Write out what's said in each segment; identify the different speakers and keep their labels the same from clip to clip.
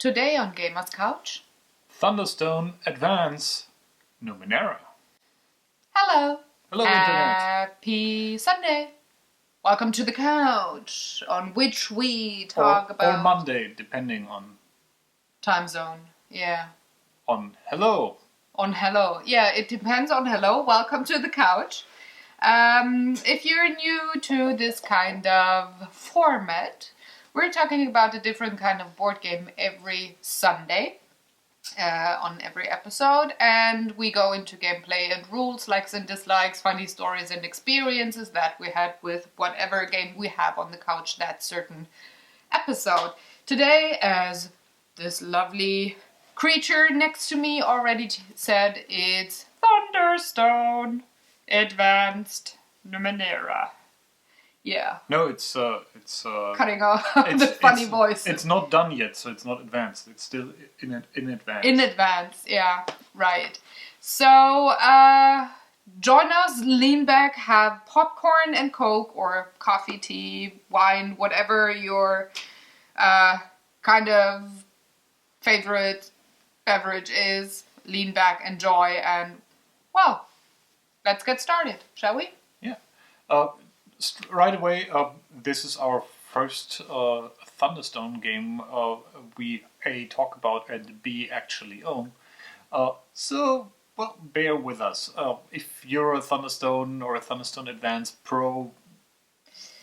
Speaker 1: Today on Gamer's Couch.
Speaker 2: Thunderstone Advance Numenera.
Speaker 1: Hello.
Speaker 2: Hello, Internet.
Speaker 1: Happy Sunday. Welcome to the couch, on which we talk about...
Speaker 2: Or Monday, depending on...
Speaker 1: time zone, yeah.
Speaker 2: On hello.
Speaker 1: On hello. Yeah, it depends on hello. Welcome to the couch. If you're new to this kind of format, we're talking about a different kind of board game every Sunday on every episode, and we go into gameplay and rules, likes and dislikes, funny stories and experiences that we had with whatever game we have on the couch that certain episode. Today, as this lovely creature next to me already said, it's Thunderstone Advanced Numenera. Yeah.
Speaker 2: No, it's
Speaker 1: Cutting off the funny voice.
Speaker 2: It's not done yet, so it's not advanced. It's still in advance.
Speaker 1: In advance, yeah, right. So, join us, lean back, have popcorn and Coke, or coffee, tea, wine, whatever your kind of favorite beverage is. Lean back, enjoy, and, well, let's get started, shall we?
Speaker 2: Yeah. Right away, this is our first Thunderstone game we A, talk about and B, actually own. So, well, bear with us. If you're a Thunderstone or a Thunderstone Advance Pro,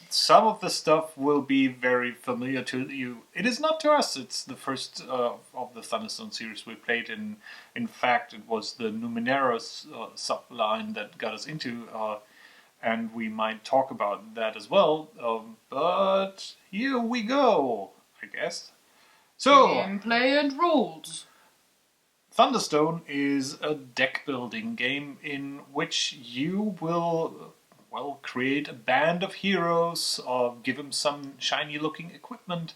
Speaker 2: some of the stuff will be very familiar to you. It is not to us. It's the first of the Thunderstone series we played. In fact, it was the Numenera subline that got us into... and we might talk about that as well, but here we go, I guess. So,
Speaker 1: gameplay and rules.
Speaker 2: Thunderstone is a deck-building game in which you will, well, create a band of heroes, give them some shiny-looking equipment,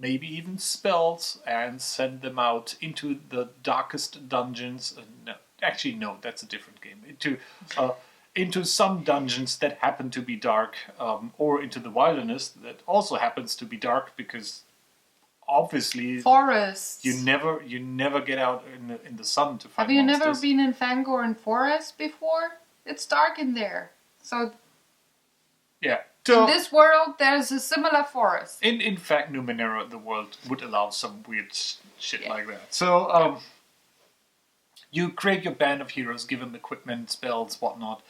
Speaker 2: maybe even spells, and send them out into the darkest dungeons. No, that's a different game. Into some dungeons that happen to be dark, or into the wilderness that also happens to be dark, because obviously
Speaker 1: forests.
Speaker 2: You never get out in the sun to find
Speaker 1: Have you
Speaker 2: monsters.
Speaker 1: never been in Fangorn Forest before? It's dark in there. So
Speaker 2: yeah.
Speaker 1: In this world, there's a similar forest.
Speaker 2: In fact, Numenera, the world would allow some weird shit like that. So you create your band of heroes, give them equipment, spells, whatnot.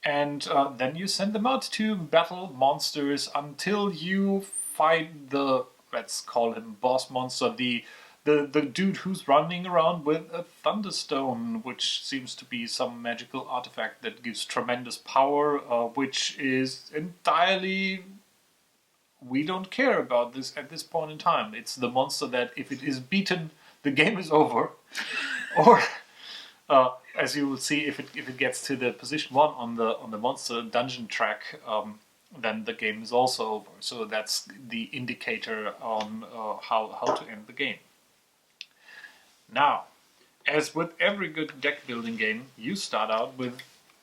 Speaker 2: And then you send them out to battle monsters until you fight the, let's call him boss monster, the dude who's running around with a Thunderstone, which seems to be some magical artifact that gives tremendous power, which is entirely... we don't care about this at this point in time. It's the monster that, if it is beaten, the game is over. Or... as you will see, if it gets to the position 1 on the monster dungeon track, then the game is also over. So that's the indicator on how to end the game. Now, as with every good deck building game, you start out with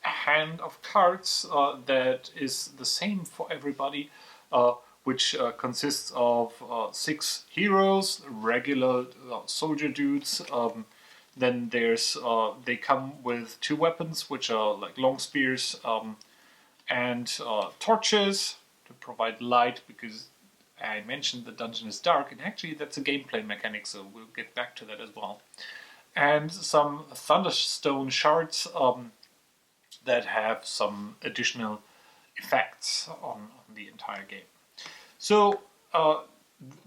Speaker 2: a hand of cards that is the same for everybody, which consists of 6 heroes, regular soldier dudes. Then there's they come with 2 weapons, which are like long spears and torches to provide light, because I mentioned the dungeon is dark, and actually that's a gameplay mechanic, so we'll get back to that as well. And some Thunderstone shards that have some additional effects on the entire game. So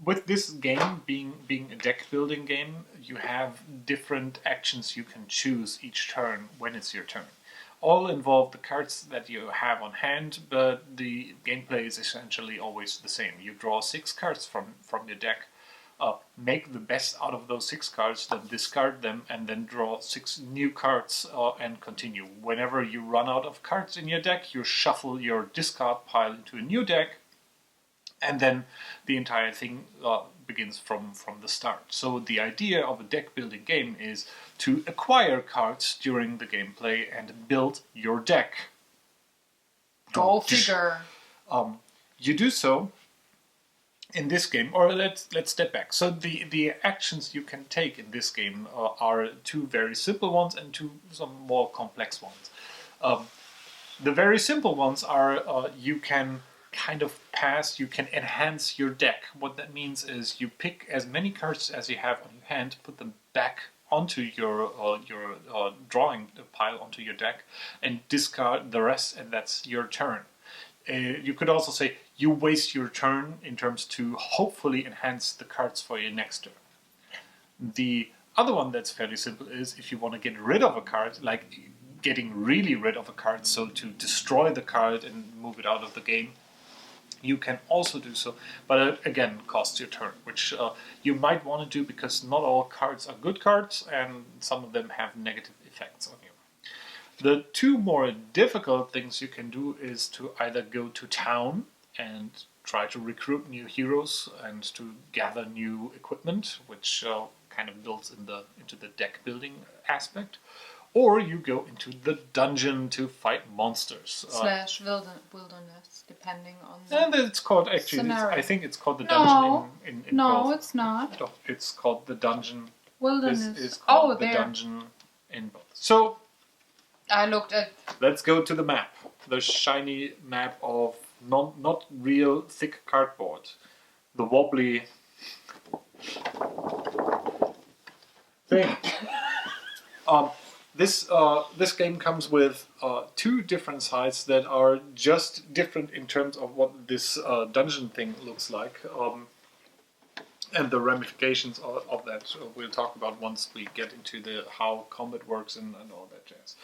Speaker 2: with this game being a deck building game, you have different actions you can choose each turn when it's your turn. All involve the cards that you have on hand, but the gameplay is essentially always the same. You draw 6 cards from your deck, make the best out of those 6 cards, then discard them, and then draw 6 new cards and continue. Whenever you run out of cards in your deck, you shuffle your discard pile into a new deck, and then the entire thing begins from the start. So the idea of a deck building game is to acquire cards during the gameplay and build your deck.
Speaker 1: Go figure.
Speaker 2: You do so in this game, or let's step back. So the actions you can take in this game are two very simple ones and some more complex ones. The very simple ones are you can kind of you can enhance your deck. What that means is you pick as many cards as you have on your hand, put them back onto your drawing pile onto your deck, and discard the rest, and that's your turn. You could also say you waste your turn in terms to hopefully enhance the cards for your next turn. The other one that's fairly simple is if you want to get rid of a card, like getting really rid of a card, so to destroy the card and move it out of the game, you can also do so, but it again costs your turn, which you might want to do because not all cards are good cards and some of them have negative effects on you. The two more difficult things you can do is to either go to town and try to recruit new heroes and to gather new equipment, which kind of builds into the deck building aspect, or you go into the dungeon to fight monsters.
Speaker 1: / wilderness, depending on the
Speaker 2: and it's called, actually, I think it's called the dungeon in
Speaker 1: No,
Speaker 2: both.
Speaker 1: it's not.
Speaker 2: It's called the dungeon.
Speaker 1: Wilderness.
Speaker 2: This is called the
Speaker 1: there.
Speaker 2: dungeon in both. So,
Speaker 1: I looked at...
Speaker 2: let's go to the map. The shiny map of not real thick cardboard. The wobbly thing. This game comes with two different sides that are just different in terms of what this dungeon thing looks like, and the ramifications of that. So we'll talk about once we get into the how combat works and all that jazz.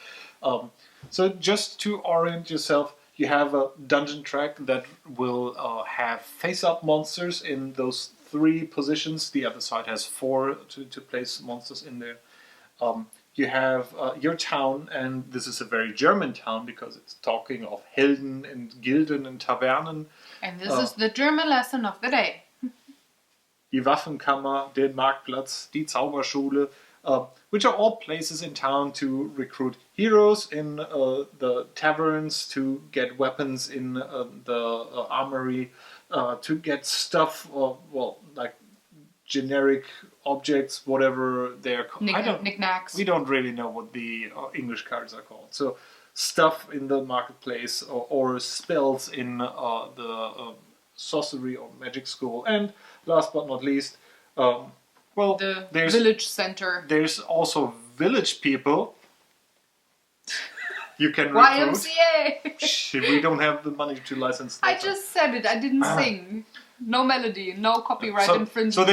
Speaker 2: So just to orient yourself, you have a dungeon track that will have face-up monsters in those 3 positions. The other side has 4 to place monsters in there. You have your town, and this is a very German town because it's talking of Helden and Gilden and Tavernen.
Speaker 1: And this is the German lesson of the day.
Speaker 2: Die Waffenkammer, den Marktplatz, die Zauberschule, which are all places in town to recruit heroes in the taverns, to get weapons in the armory, to get stuff, like generic objects, whatever they're called.
Speaker 1: Knickknacks.
Speaker 2: We don't really know what the English cards are called. So stuff in the marketplace or spells in the sorcery or magic school. And last but not least,
Speaker 1: the village center.
Speaker 2: There's also village people. You can recruit.
Speaker 1: YMCA!
Speaker 2: We don't have the money to license that.
Speaker 1: I just said it. I didn't sing. No melody, no copyright infringement.
Speaker 2: So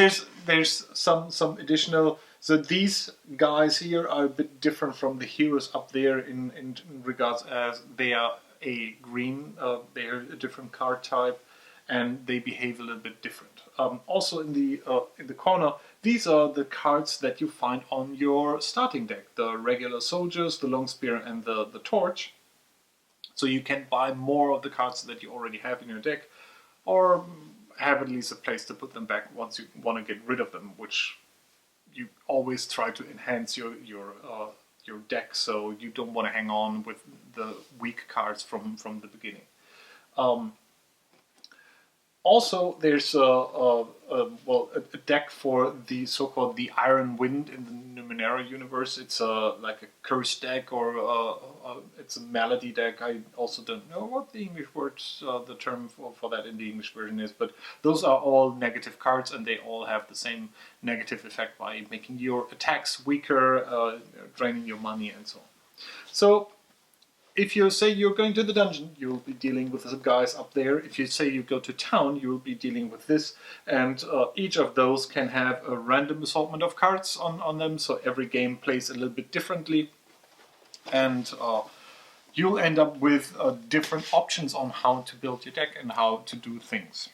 Speaker 2: there's some additional. So these guys here are a bit different from the heroes up there in regards as they are a green. They are a different card type, and they behave a little bit different. Also in the corner, these are the cards that you find on your starting deck: the regular soldiers, the long spear, and the torch. So you can buy more of the cards that you already have in your deck, or have at least a place to put them back once you want to get rid of them, which you always try to enhance your deck, so you don't want to hang on with the weak cards from the beginning. Also, there's a deck for the so-called the Iron Wind in the Numenera universe. It's like a curse deck, or it's a malady deck. I also don't know what the English words, the term for that in the English version is, but those are all negative cards, and they all have the same negative effect by making your attacks weaker, draining your money, and so on. So, if you say you're going to the dungeon, you'll be dealing with the guys up there. If you say you go to town, you'll be dealing with this. And each of those can have a random assortment of cards on them, so every game plays a little bit differently. And you'll end up with different options on how to build your deck and how to do things.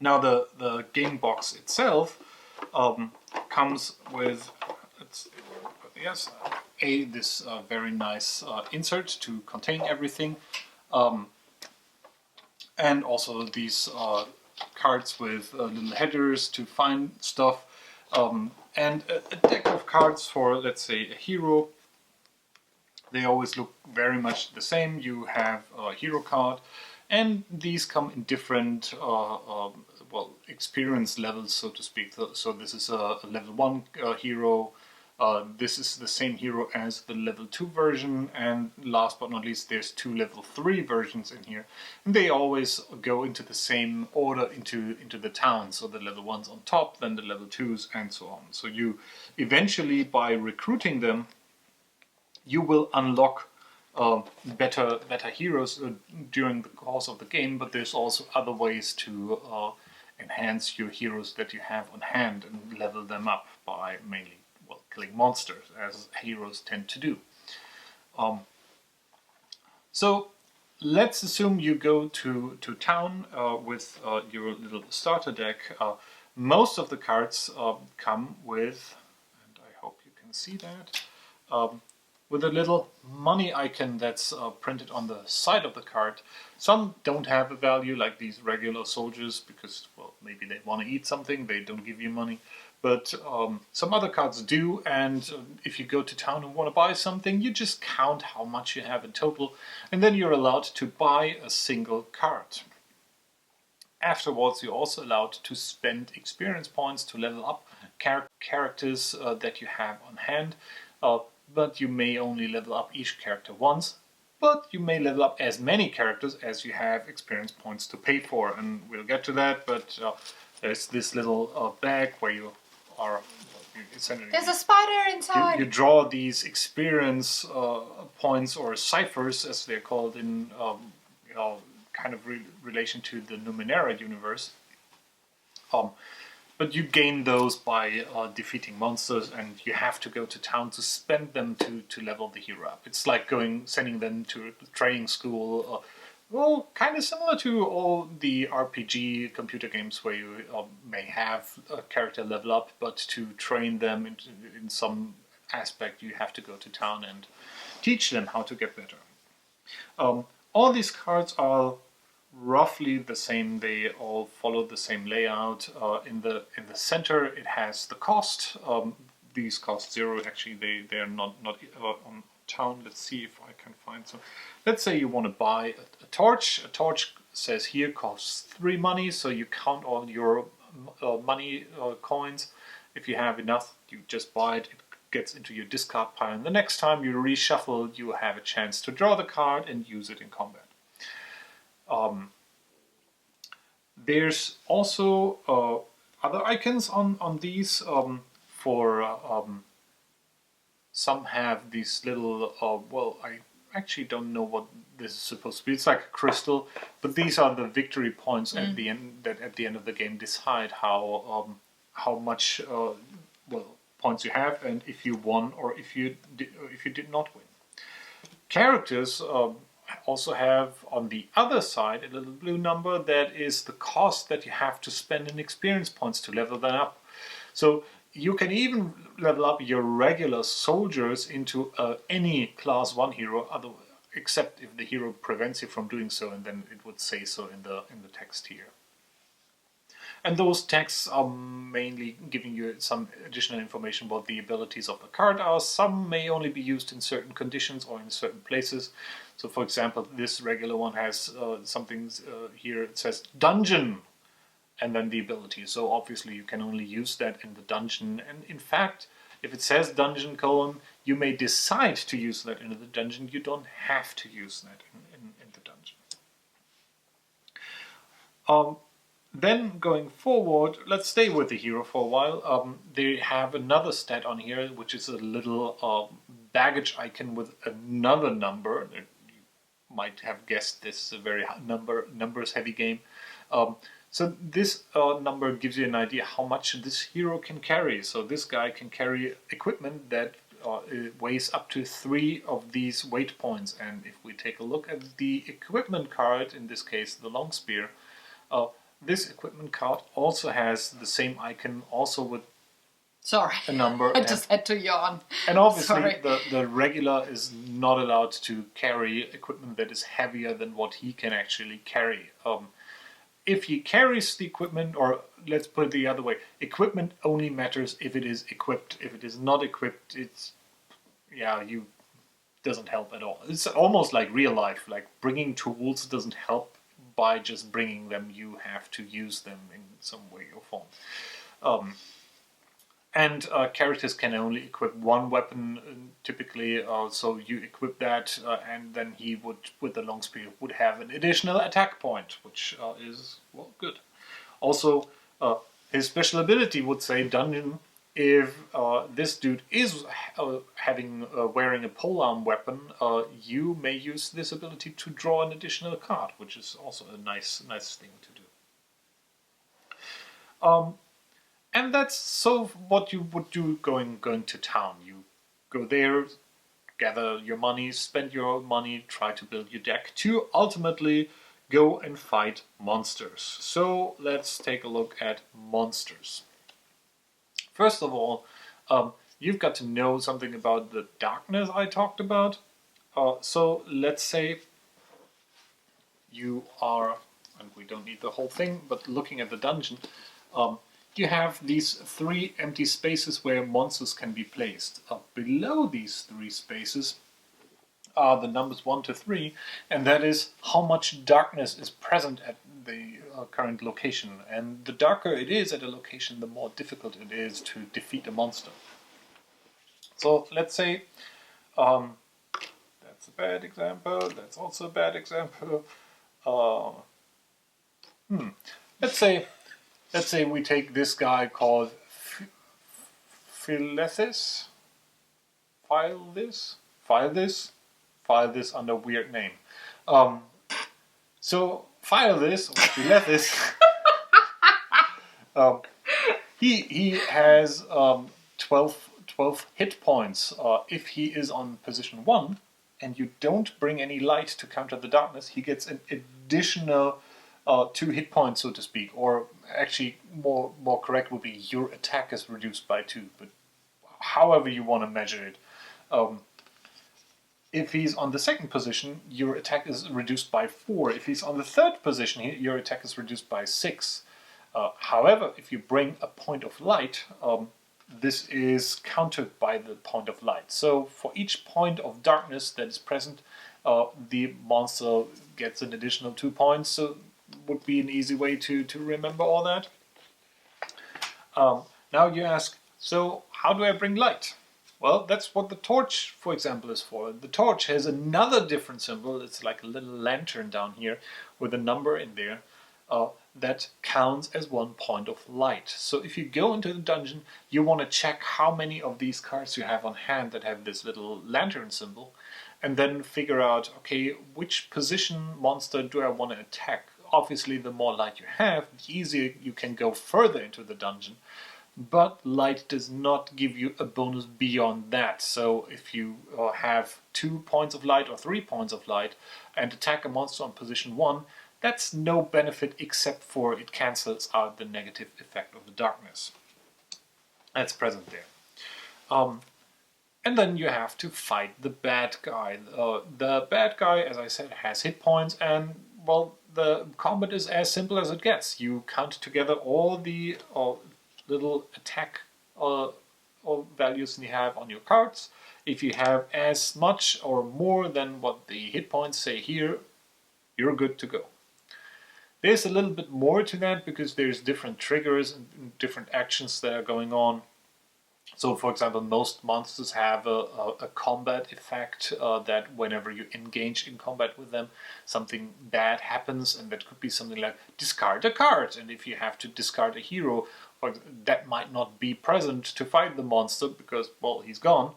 Speaker 2: Now the game box itself comes with... this very nice insert to contain everything, and also these cards with little headers to find stuff, and a deck of cards for, let's say, a hero. They always look very much the same. You have a hero card, and these come in different well, experience levels, so to speak. So this is a level 1 hero. This is the same hero as the level 2 version, and last but not least, there's 2 level 3 versions in here. And they always go into the same order into the town. So the level 1's on top, then the level 2's, and so on. So you eventually, by recruiting them, you will unlock better heroes during the course of the game, but there's also other ways to enhance your heroes that you have on hand and level them up by mainly, well, killing monsters, as heroes tend to do. So let's assume you go to town with your little starter deck. Most of the cards come with, and I hope you can see that, with a little money icon that's printed on the side of the card. Some don't have a value, like these regular soldiers, because, well, maybe they want to eat something, they don't give you money. But some other cards do, and if you go to town and want to buy something, you just count how much you have in total, and then you're allowed to buy a single card. Afterwards, you're also allowed to spend experience points to level up characters that you have on hand. But you may only level up each character once, but you may level up as many characters as you have experience points to pay for, and we'll get to that, but there's this little bag where you are...
Speaker 1: There's a spider inside!
Speaker 2: You draw these experience points, or ciphers as they're called in kind of relation to the Numenera universe. But you gain those by defeating monsters, and you have to go to town to spend them to level the hero up. It's like sending them to training school. Well, kind of similar to all the RPG computer games where you may have a character level up, but to train them in some aspect, you have to go to town and teach them how to get better. All these cards are roughly the same. They all follow the same layout. In the center, it has the cost. These cost 0. Actually, they are not on town. Let's see if I can find some. Let's say you want to buy a torch. A torch says here costs 3 money, so you count all your money coins. If you have enough, you just buy it. It gets into your discard pile, and the next time you reshuffle, you have a chance to draw the card and use it in combat. There's also other icons on these. Some have these little, well, I actually don't know what this is supposed to be. It's like a crystal, but these are the victory points at the end, that at the end of the game decide how much points you have, and if you won or if you did not win. Characters also have on the other side a little blue number that is the cost that you have to spend in experience points to level them up. So you can even level up your regular soldiers into any class 1 hero, except if the hero prevents you from doing so, and then it would say so in the text here. And those texts are mainly giving you some additional information about the abilities of the card are. Some may only be used in certain conditions or in certain places. So, for example, this regular one has something here. It says dungeon, and then the ability. So obviously you can only use that in the dungeon. And in fact, if it says dungeon : you may decide to use that in the dungeon. You don't have to use that in the dungeon. Then going forward, let's stay with the hero for a while. They have another stat on here, which is a little baggage icon with another number. You might have guessed this is a very numbers heavy game. So this number gives you an idea how much this hero can carry. So this guy can carry equipment that weighs up to 3 of these weight points. And if we take a look at the equipment card, in this case the long spear, this equipment card also has the same icon, also with a number.
Speaker 1: I just had to yawn.
Speaker 2: And obviously the regular is not allowed to carry equipment that is heavier than what he can actually carry. If he carries the equipment, or let's put it the other way, equipment only matters if it is equipped. If it is not equipped, doesn't help at all. It's almost like real life. Like bringing tools doesn't help by just bringing them. You have to use them in some way or form. And characters can only equip one weapon typically, so you equip that, and then he would, with the long spear, would have an additional attack point, which is, well, good. Also, his special ability would say dungeon. If this dude is wearing a polearm weapon, you may use this ability to draw an additional card, which is also a nice thing to do. And that's so what you would do going to town. You go there, gather your money, spend your money, try to build your deck to ultimately go and fight monsters. So let's take a look at monsters. First of all, you've got to know something about the darkness I talked about. So let's say you are, and we don't need the whole thing, but looking at the dungeon, you have these 3 empty spaces where monsters can be placed. Below these 3 spaces are the numbers 1 to 3, and that is how much darkness is present at the current location. And the darker it is at a location, the more difficult it is to defeat a monster. So let's say, that's a bad example, that's also a bad example. Let's say we take this guy called Philethys. File this under weird name. So file this, or Philethys. He has 12 hit points. If he is on position 1 and you don't bring any light to counter the darkness, he gets an additional 2 hit points, so to speak, or actually more correct would be your attack is reduced by 2, but however you want to measure it. If he's on the 2nd position, your attack is reduced by 4. If he's on the 3rd position, your attack is reduced by 6. However, if you bring a point of light, this is countered by the point of light. So for each point of darkness that is present, the monster gets an additional 2 points. So would be an easy way to remember all that. Now you ask, so how do I bring light? Well, that's what the torch, for example, is for. The torch has another different symbol. It's like a little lantern down here with a number in there that counts as 1 point of light. So if you go into the dungeon, you want to check how many of these cards you have on hand that have this little lantern symbol, and then figure out, okay, which position monster do I want to attack? Obviously, the more light you have, the easier you can go further into the dungeon. But light does not give you a bonus beyond that. So if you have 2 points of light or 3 points of light and attack a monster on position 1, that's no benefit except for it cancels out the negative effect of the darkness that's present there. And then you have to fight the bad guy. The bad guy, as I said, has hit points, and well, the combat is as simple as it gets. You count together all the little attack values you have on your cards. If you have as much or more than what the hit points say here, you're good to go. There's a little bit more to that because there's different triggers and different actions that are going on. So, for example, most monsters have a combat effect that whenever you engage in combat with them, something bad happens, and that could be something like discard a card. And if you have to discard a hero, that might not be present to fight the monster because, well, he's gone,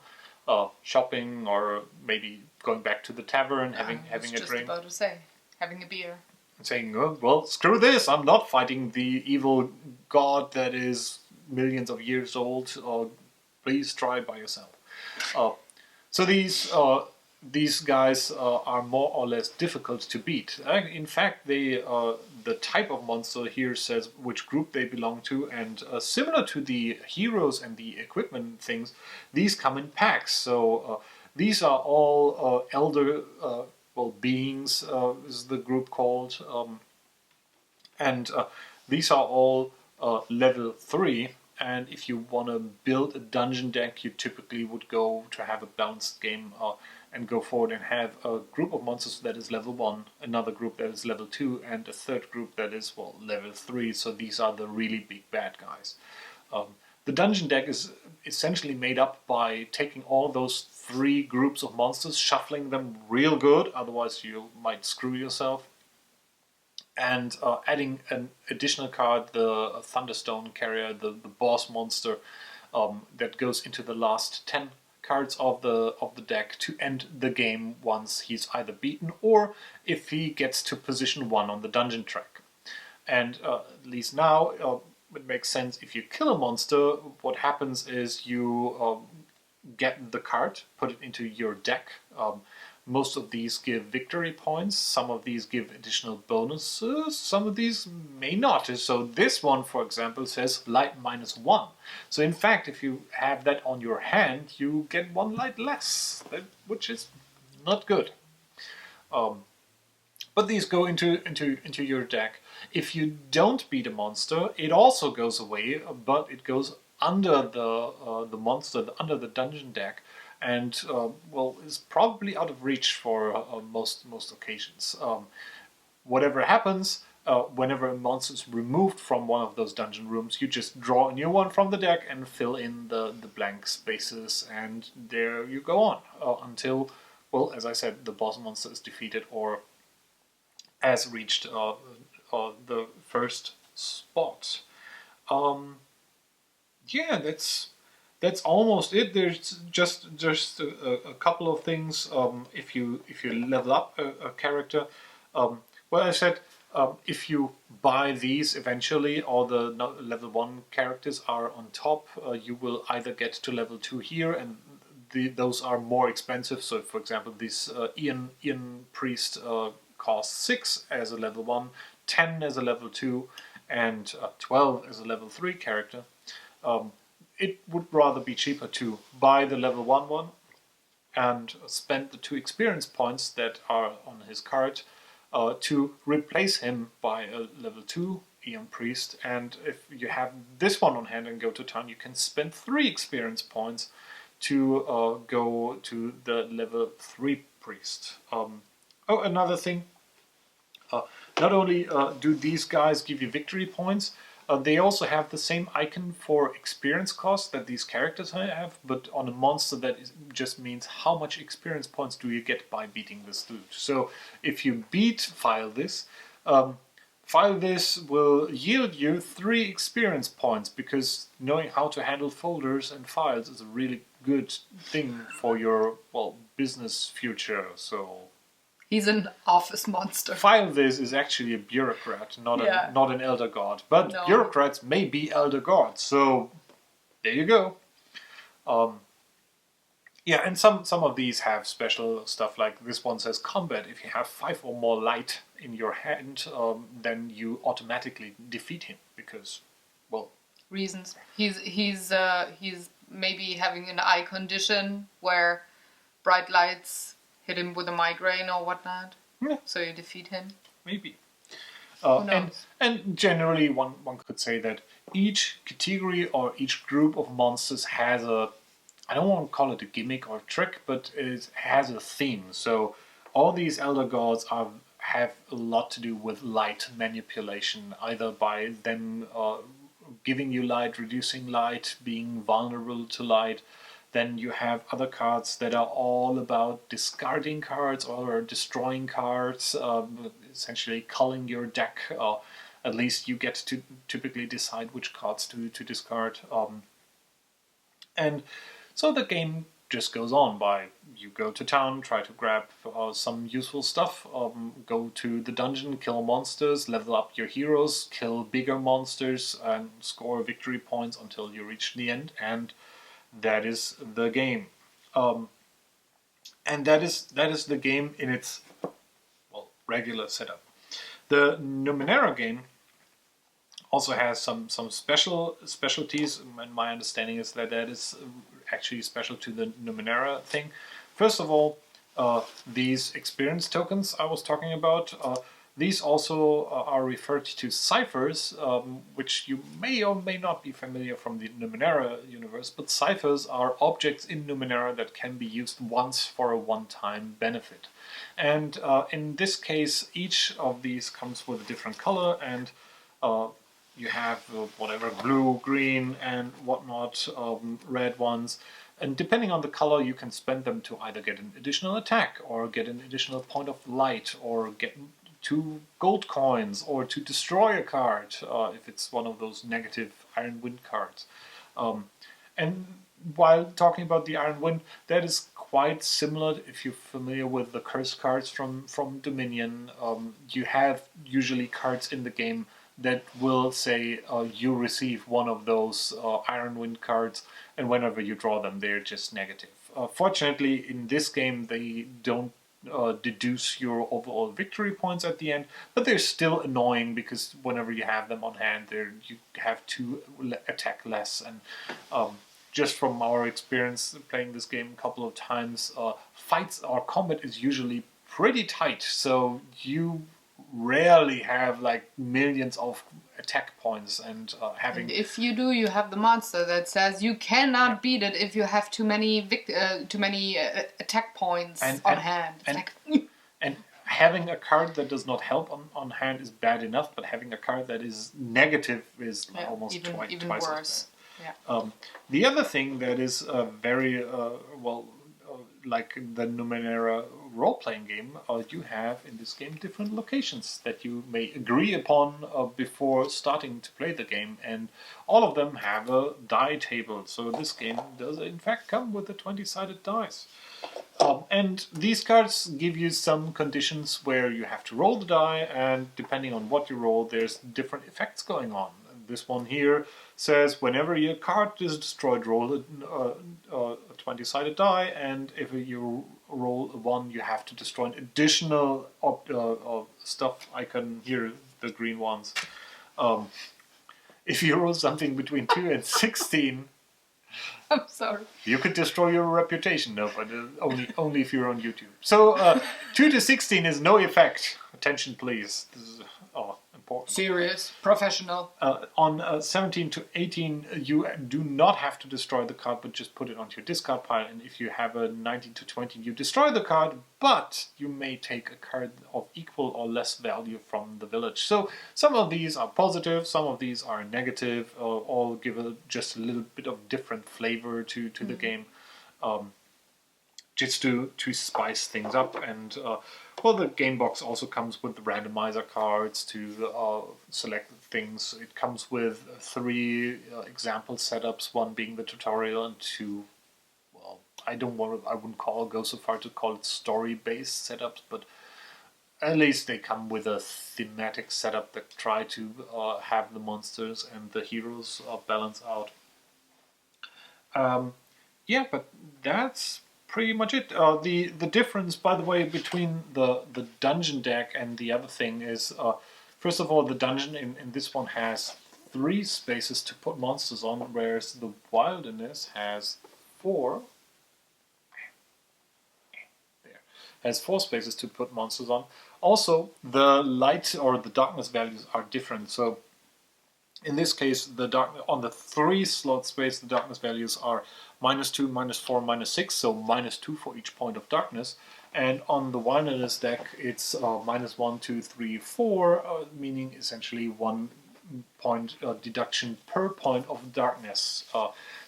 Speaker 2: shopping or maybe going back to the tavern, having a drink. I was just
Speaker 1: about to say, having a beer.
Speaker 2: Saying, oh, well, screw this, I'm not fighting the evil god that is millions of years old, please try by yourself. So these guys are more or less difficult to beat. In fact, the type of monster here says which group they belong to, and similar to the heroes and the equipment things, these come in packs. So these are all elder beings, is the group called, and these are all level 3. And if you want to build a dungeon deck, you typically would go to have a balanced game and go forward and have a group of monsters that is level 1, another group that is level 2, and a third group that is, well, level 3. So these are the really big bad guys. The dungeon deck is essentially made up by taking all those 3 groups of monsters, shuffling them real good, otherwise you might screw yourself, and adding an additional card, the Thunderstone carrier, the boss monster, that goes into the last 10 cards of the deck to end the game once he's either beaten or if he gets to position 1 on the dungeon track. And at least now, it makes sense. If you kill a monster, what happens is you get the card, put it into your deck. Most of these give victory points, some of these give additional bonuses, some of these may not. So this one, for example, says light -1. So in fact, if you have that on your hand, you get 1 light less, which is not good. But these go into your deck. If you don't beat a monster, it also goes away, but it goes under the monster, under the dungeon deck, and well, is probably out of reach for most occasions. Whatever happens, whenever a monster is removed from one of those dungeon rooms, you just draw a new one from the deck and fill in the blank spaces, and there you go on until, well, as I said, the boss monster is defeated or has reached the first spot. Yeah, that's almost it. There's just a couple of things. If you level up a character, well, I said if you buy these eventually, all the level 1 characters are on top. You will either get to level 2 here, and those are more expensive. So, for example, this Ian Priest costs 6 as a level 1, 10 as a level 2, and 12 as a level 3 character. It would rather be cheaper to buy the level 1 one and spend the 2 experience points that are on his card to replace him by a level 2 Ian Priest. And if you have this one on hand and go to town, you can spend 3 experience points to go to the level 3 Priest. Oh, another thing. Not only do these guys give you victory points, they also have the same icon for experience cost that these characters have, but on a monster that just means how much experience points do you get by beating this dude. So if you beat File This will yield you 3 experience points, because knowing how to handle folders and files is a really good thing for your, well, business future. So
Speaker 1: he's an office monster.
Speaker 2: File This is actually a bureaucrat, not an elder god. But no, bureaucrats may be elder gods, so there you go. Yeah, and some of these have special stuff, like this one says combat. If you have 5 or more light in your hand, then you automatically defeat him because, well,
Speaker 1: reasons. He's maybe having an eye condition where bright lights hit him with a migraine or whatnot.
Speaker 2: Yeah.
Speaker 1: So you defeat him.
Speaker 2: Maybe. And generally, one could say that each category or each group of monsters has a, I don't want to call it a gimmick or trick, but it has a theme. So all these elder gods have a lot to do with light manipulation, either by them giving you light, reducing light, being vulnerable to light. Then you have other cards that are all about discarding cards or destroying cards, essentially culling your deck. At least you get to typically decide which cards to discard. And so the game just goes on by you go to town, try to grab some useful stuff, go to the dungeon, kill monsters, level up your heroes, kill bigger monsters, and score victory points until you reach the end. And that is the game, and that is the game in its, well, regular setup. The Numenera game also has some specialties, and my understanding is that is actually special to the Numenera thing. First of all, these experience tokens I was talking about, These also are referred to ciphers, which you may or may not be familiar from the Numenera universe, but ciphers are objects in Numenera that can be used once for a one-time benefit. And in this case, each of these comes with a different color, and you have whatever, blue, green, and whatnot, red ones. And depending on the color, you can spend them to either get an additional attack, or get an additional point of light, or get 2 gold coins, or to destroy a card, if it's one of those negative Iron Wind cards. And while talking about the Iron Wind, that is quite similar if you're familiar with the curse cards from Dominion. You have usually cards in the game that will say you receive one of those Iron Wind cards, and whenever you draw them, they're just negative. Fortunately, in this game, they don't deduce your overall victory points at the end, but they're still annoying because whenever you have them on hand, you have to attack less. And just from our experience playing this game a couple of times, fights or combat is usually pretty tight, so you rarely have like millions of attack points, and having.
Speaker 1: And if you do, you have the monster that says you cannot beat it if you have too many attack points on hand.
Speaker 2: And having a card that does not help on hand is bad enough, but having a card that is negative is almost twice
Speaker 1: worse.
Speaker 2: as bad. The other thing that is very like the Numenera role-playing game, you have in this game different locations that you may agree upon before starting to play the game, and all of them have a die table. So this game does in fact come with the 20-sided dice. And these cards give you some conditions where you have to roll the die, and depending on what you roll, there's different effects going on. This one here says whenever your card is destroyed, roll a 20-sided die, and if you roll a 1, you have to destroy an additional stuff icon here, the green ones. If you roll something between 2 and 16,
Speaker 1: I'm sorry,
Speaker 2: you could destroy your reputation. No, but only if you're on YouTube. So 2 to 16 is no effect. Attention, please. This is important.
Speaker 1: Serious, professional.
Speaker 2: On 17 to 18, you do not have to destroy the card, but just put it onto your discard pile. And if you have a 19 to 20, you destroy the card, but you may take a card of equal or less value from the village. So some of these are positive, some of these are negative, all give just a little bit of different flavor to the game. Just to spice things up. And the game box also comes with randomizer cards to select things. It comes with 3 example setups, 1 being the tutorial, and 2, I wouldn't go so far to call it story-based setups, but at least they come with a thematic setup that try to have the monsters and the heroes balance out. But that's pretty much it. The difference, by the way, between the dungeon deck and the other thing is, first of all, the dungeon in this one has 3 spaces to put monsters on, whereas the wilderness has 4. Has 4 spaces to put monsters on. Also, the light or the darkness values are different. So, in this case, on the 3 slot space, the darkness values are -2, -4, -6, so -2 for each point of darkness. And on the wilderness deck, it's -1, 2, 3, 4, meaning essentially 1 point deduction per point of darkness.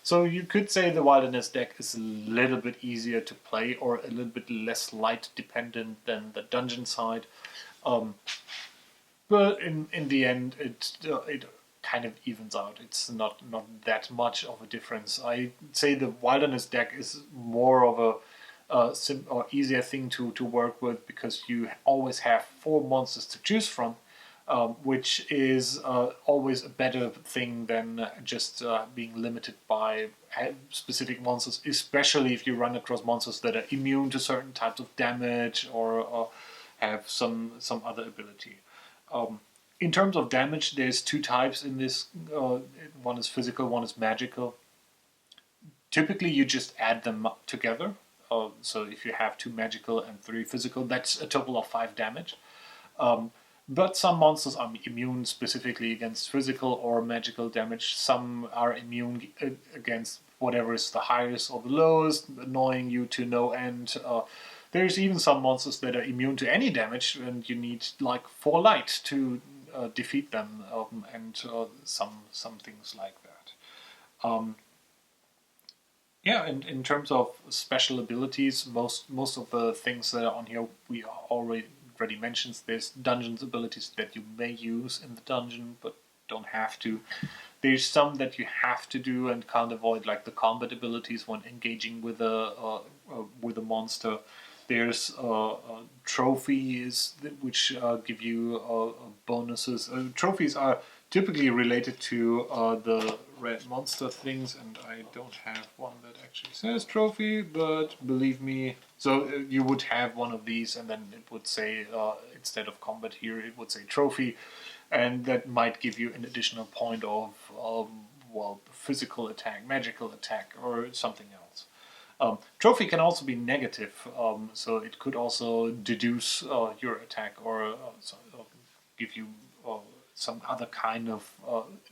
Speaker 2: So you could say the wilderness deck is a little bit easier to play, or a little bit less light dependent than the dungeon side. But in the end, it kind of evens out. It's not that much of a difference. I'd say the wilderness deck is more of a easier thing to work with, because you always have 4 monsters to choose from, which is always a better thing than just being limited by specific monsters, especially if you run across monsters that are immune to certain types of damage, or have some other ability. In terms of damage, there's 2 types in this. One is physical, one is magical. Typically, you just add them up together. So if you have 2 magical and 3 physical, that's a total of 5 damage. But some monsters are immune specifically against physical or magical damage. Some are immune against whatever is the highest or the lowest, annoying you to no end. There's even some monsters that are immune to any damage, and you need like 4 light to defeat them, and some things like that. Yeah, and in terms of special abilities, most of the things that are on here we already mentioned. There's dungeons abilities that you may use in the dungeon, but don't have to. There's some that you have to do and can't avoid, like the combat abilities when engaging with a monster. There's trophies which give you bonuses. Trophies are typically related to the red monster things, and I don't have one that actually says trophy, but believe me, so you would have one of these, and then it would say, instead of combat here, it would say trophy, and that might give you an additional point of, well, physical attack, magical attack, or something else. Trophy can also be negative, so it could also deduce your attack, or give you some other kind of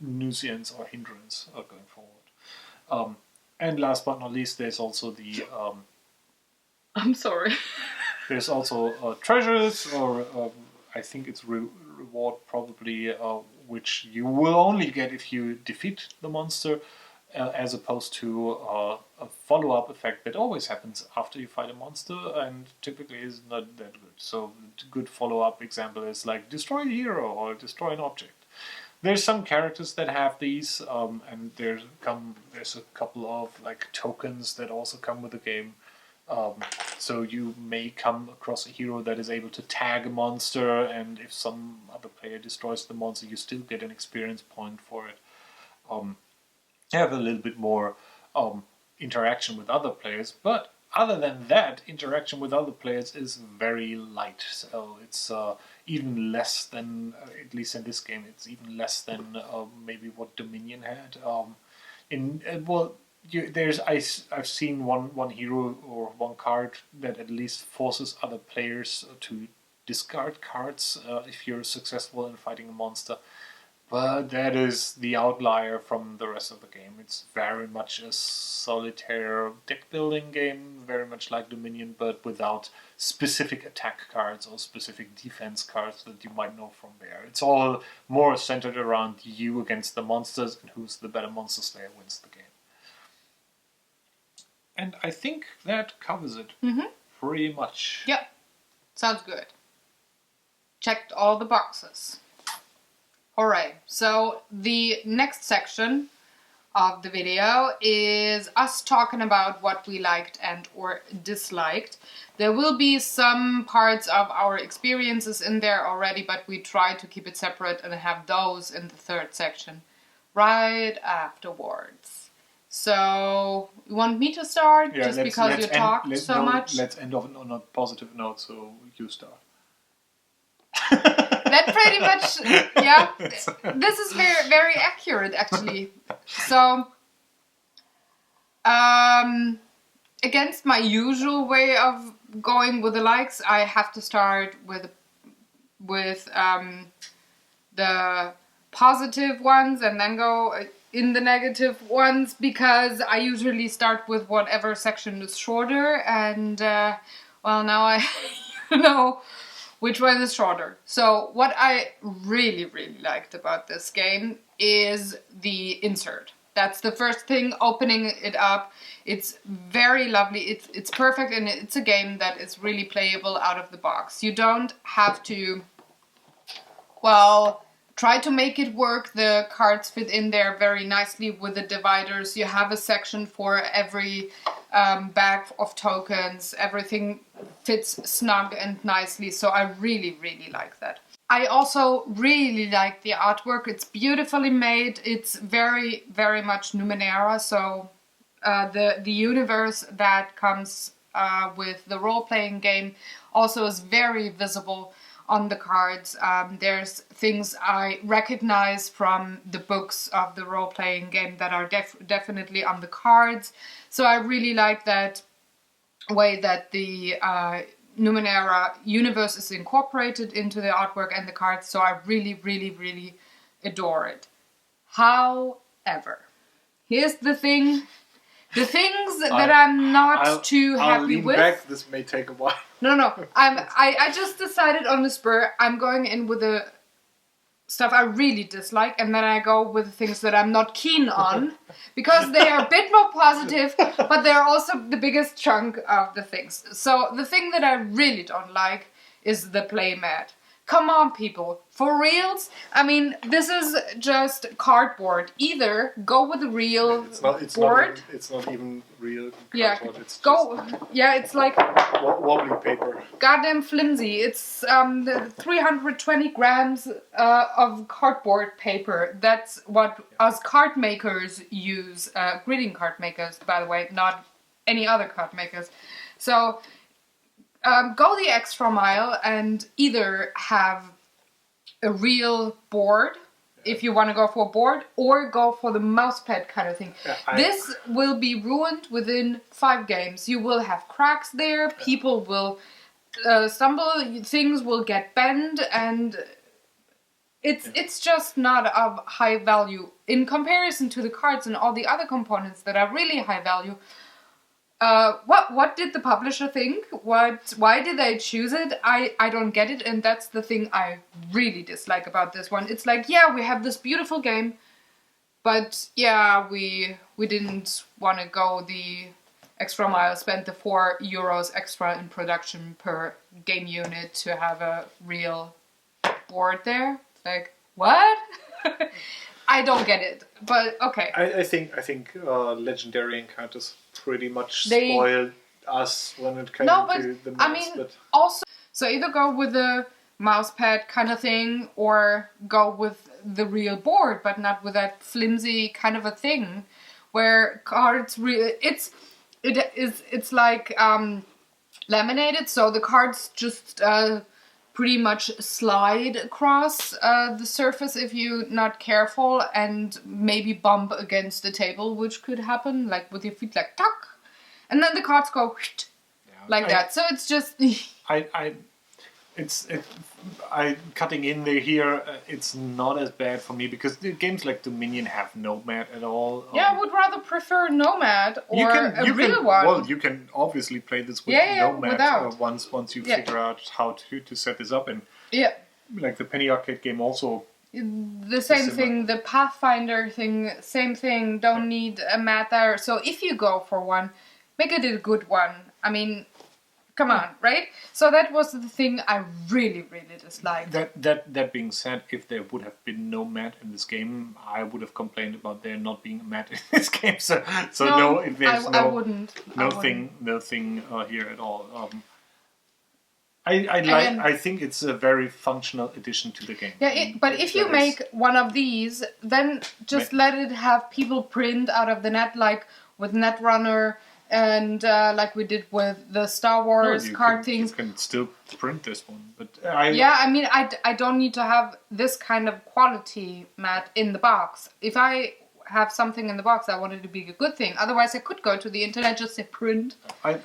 Speaker 2: nuisance or hindrance going forward. And last but not least, there's also the...
Speaker 1: I'm sorry.
Speaker 2: There's also treasures, or I think it's reward probably, which you will only get if you defeat the monster, as opposed to a follow-up effect that always happens after you fight a monster and typically is not that good. So a good follow-up example is like destroy the hero or destroy an object. There's some characters that have these, and there's a couple of like tokens that also come with the game. So you may come across a hero that is able to tag a monster, and if some other player destroys the monster, you still get an experience point for it. Have a little bit more interaction with other players, but other than that, interaction with other players is very light. So it's even less than, at least in this game, it's even less than maybe what Dominion had. I've seen one hero or one card that at least forces other players to discard cards if you're successful in fighting a monster. But that is the outlier from the rest of the game. It's very much a solitaire deck building game, very much like Dominion, but without specific attack cards or specific defense cards that you might know from there. It's all more centered around you against the monsters, and who's the better monster slayer wins the game. And I think that covers it pretty much.
Speaker 1: Yep, sounds good. Checked all the boxes. Alright, so the next section of the video is us talking about what we liked and or disliked. There will be some parts of our experiences in there already, but we try to keep it separate and have those in the third section right afterwards. So, you want me to start just because you talked so much?
Speaker 2: Let's end on a positive note, so you start.
Speaker 1: That pretty much, yeah. This is very, very accurate, actually. So, against my usual way of going with the likes, I have to start with the positive ones and then go in the negative ones, because I usually start with whatever section is shorter, and well, now I know which one is shorter. So what I really, really liked about this game is the insert. That's the first thing, opening it up. It's very lovely. It's perfect, and it's a game that is really playable out of the box. You don't have to, well, try to make it work. The cards fit in there very nicely with the dividers. You have a section for every bag of tokens. Everything fits snug and nicely, so I really, really like that. I also really like the artwork. It's beautifully made. It's very, very much Numenera, so the universe that comes with the role-playing game also is very visible on the cards. There's things I recognize from the books of the role-playing game that are definitely on the cards. So I really like that way that the Numenera universe is incorporated into the artwork and the cards, so I really, really, really adore it. However, here's the thing. The things that I'm not too happy
Speaker 2: I'll lean
Speaker 1: with.
Speaker 2: back. This may take a while.
Speaker 1: No. I just decided on the spur. I'm going in with the stuff I really dislike, and then I go with the things that I'm not keen on, because they are a bit more positive, but they're also the biggest chunk of the things. So the thing that I really don't like is the playmat. Come on, people. For reals? I mean, this is just cardboard. Either go with a real board.
Speaker 2: It's not even real cardboard.
Speaker 1: Yeah,
Speaker 2: It's
Speaker 1: it's like
Speaker 2: wobbly paper.
Speaker 1: goddamn flimsy. It's 320 grams of cardboard paper. That's what us card makers use. Greeting card makers, by the way, not any other card makers. So go the extra mile and either have a real board if you want to go for a board, or go for the mousepad kind of thing. This will be ruined within 5 games. You will have cracks there, people will stumble, things will get bent, and it's just not of high value. In comparison to the cards and all the other components that are really high value, what did the publisher think? Why did they choose it? I don't get it, and that's the thing I really dislike about this one. It's like, yeah, we have this beautiful game, but yeah, we didn't want to go the extra mile, spend the €4 extra in production per game unit to have a real board there. It's like, what? I don't get it, but okay.
Speaker 2: I think legendary encounters pretty much spoiled us when it came to the mouse.
Speaker 1: Also, so either go with the mousepad kind of thing, or go with the real board, but not with that flimsy kind of a thing, where cards it's like laminated, so the cards just pretty much slide across the surface if you're not careful, and maybe bump against the table, which could happen, like with your feet, like tuck, and then the cards go like that. So it's just
Speaker 2: cutting in there here. It's not as bad for me because the games like Dominion have Nomad at all.
Speaker 1: I would rather prefer Nomad or a real one.
Speaker 2: Well, you can obviously play this with Nomad once you figure out how to set this up. And like the Penny Arcade game also.
Speaker 1: The same thing, the Pathfinder thing, same thing. Don't need a mat there. So if you go for one, make it a good one. I mean, come on, right? So that was the thing I really, really disliked.
Speaker 2: That being said, if there would have been no mat in this game, I would have complained about there not being a mat in this game. I wouldn't. No thing here at all. I think it's a very functional addition to the game.
Speaker 1: Yeah, but if you make one of these, then just let it have people print out of the net, like with Netrunner. And like we did with the Star Wars card things.
Speaker 2: You can still print this one, but
Speaker 1: I don't need to have this kind of quality mat in the box. If I have something in the box, I want it to be a good thing. Otherwise, I could go to the internet, just say print.
Speaker 2: I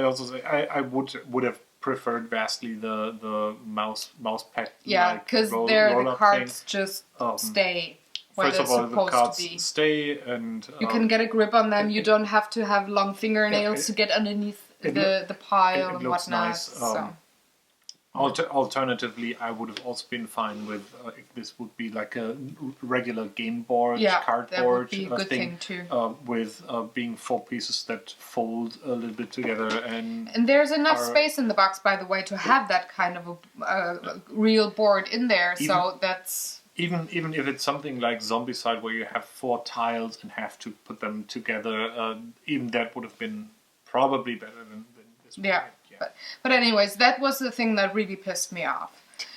Speaker 2: also say I would have preferred vastly the mouse pad.
Speaker 1: Yeah, because the cards just stay.
Speaker 2: First of all, the cards stay, and
Speaker 1: you can get a grip on them. You don't have to have long fingernails to get underneath the pile and whatnot. Nice.
Speaker 2: Alternatively, I would have also been fine with if this would be like a regular game board, cardboard
Speaker 1: that would be a good thing too.
Speaker 2: With being 4 pieces that fold a little bit together, and
Speaker 1: there's enough space in the box, by the way, to have that kind of a real board in there. So that's.
Speaker 2: Even if it's something like Zombicide where you have 4 tiles and have to put them together, even that would have been probably better than this one.
Speaker 1: Yeah. But anyways, that was the thing that really pissed me off.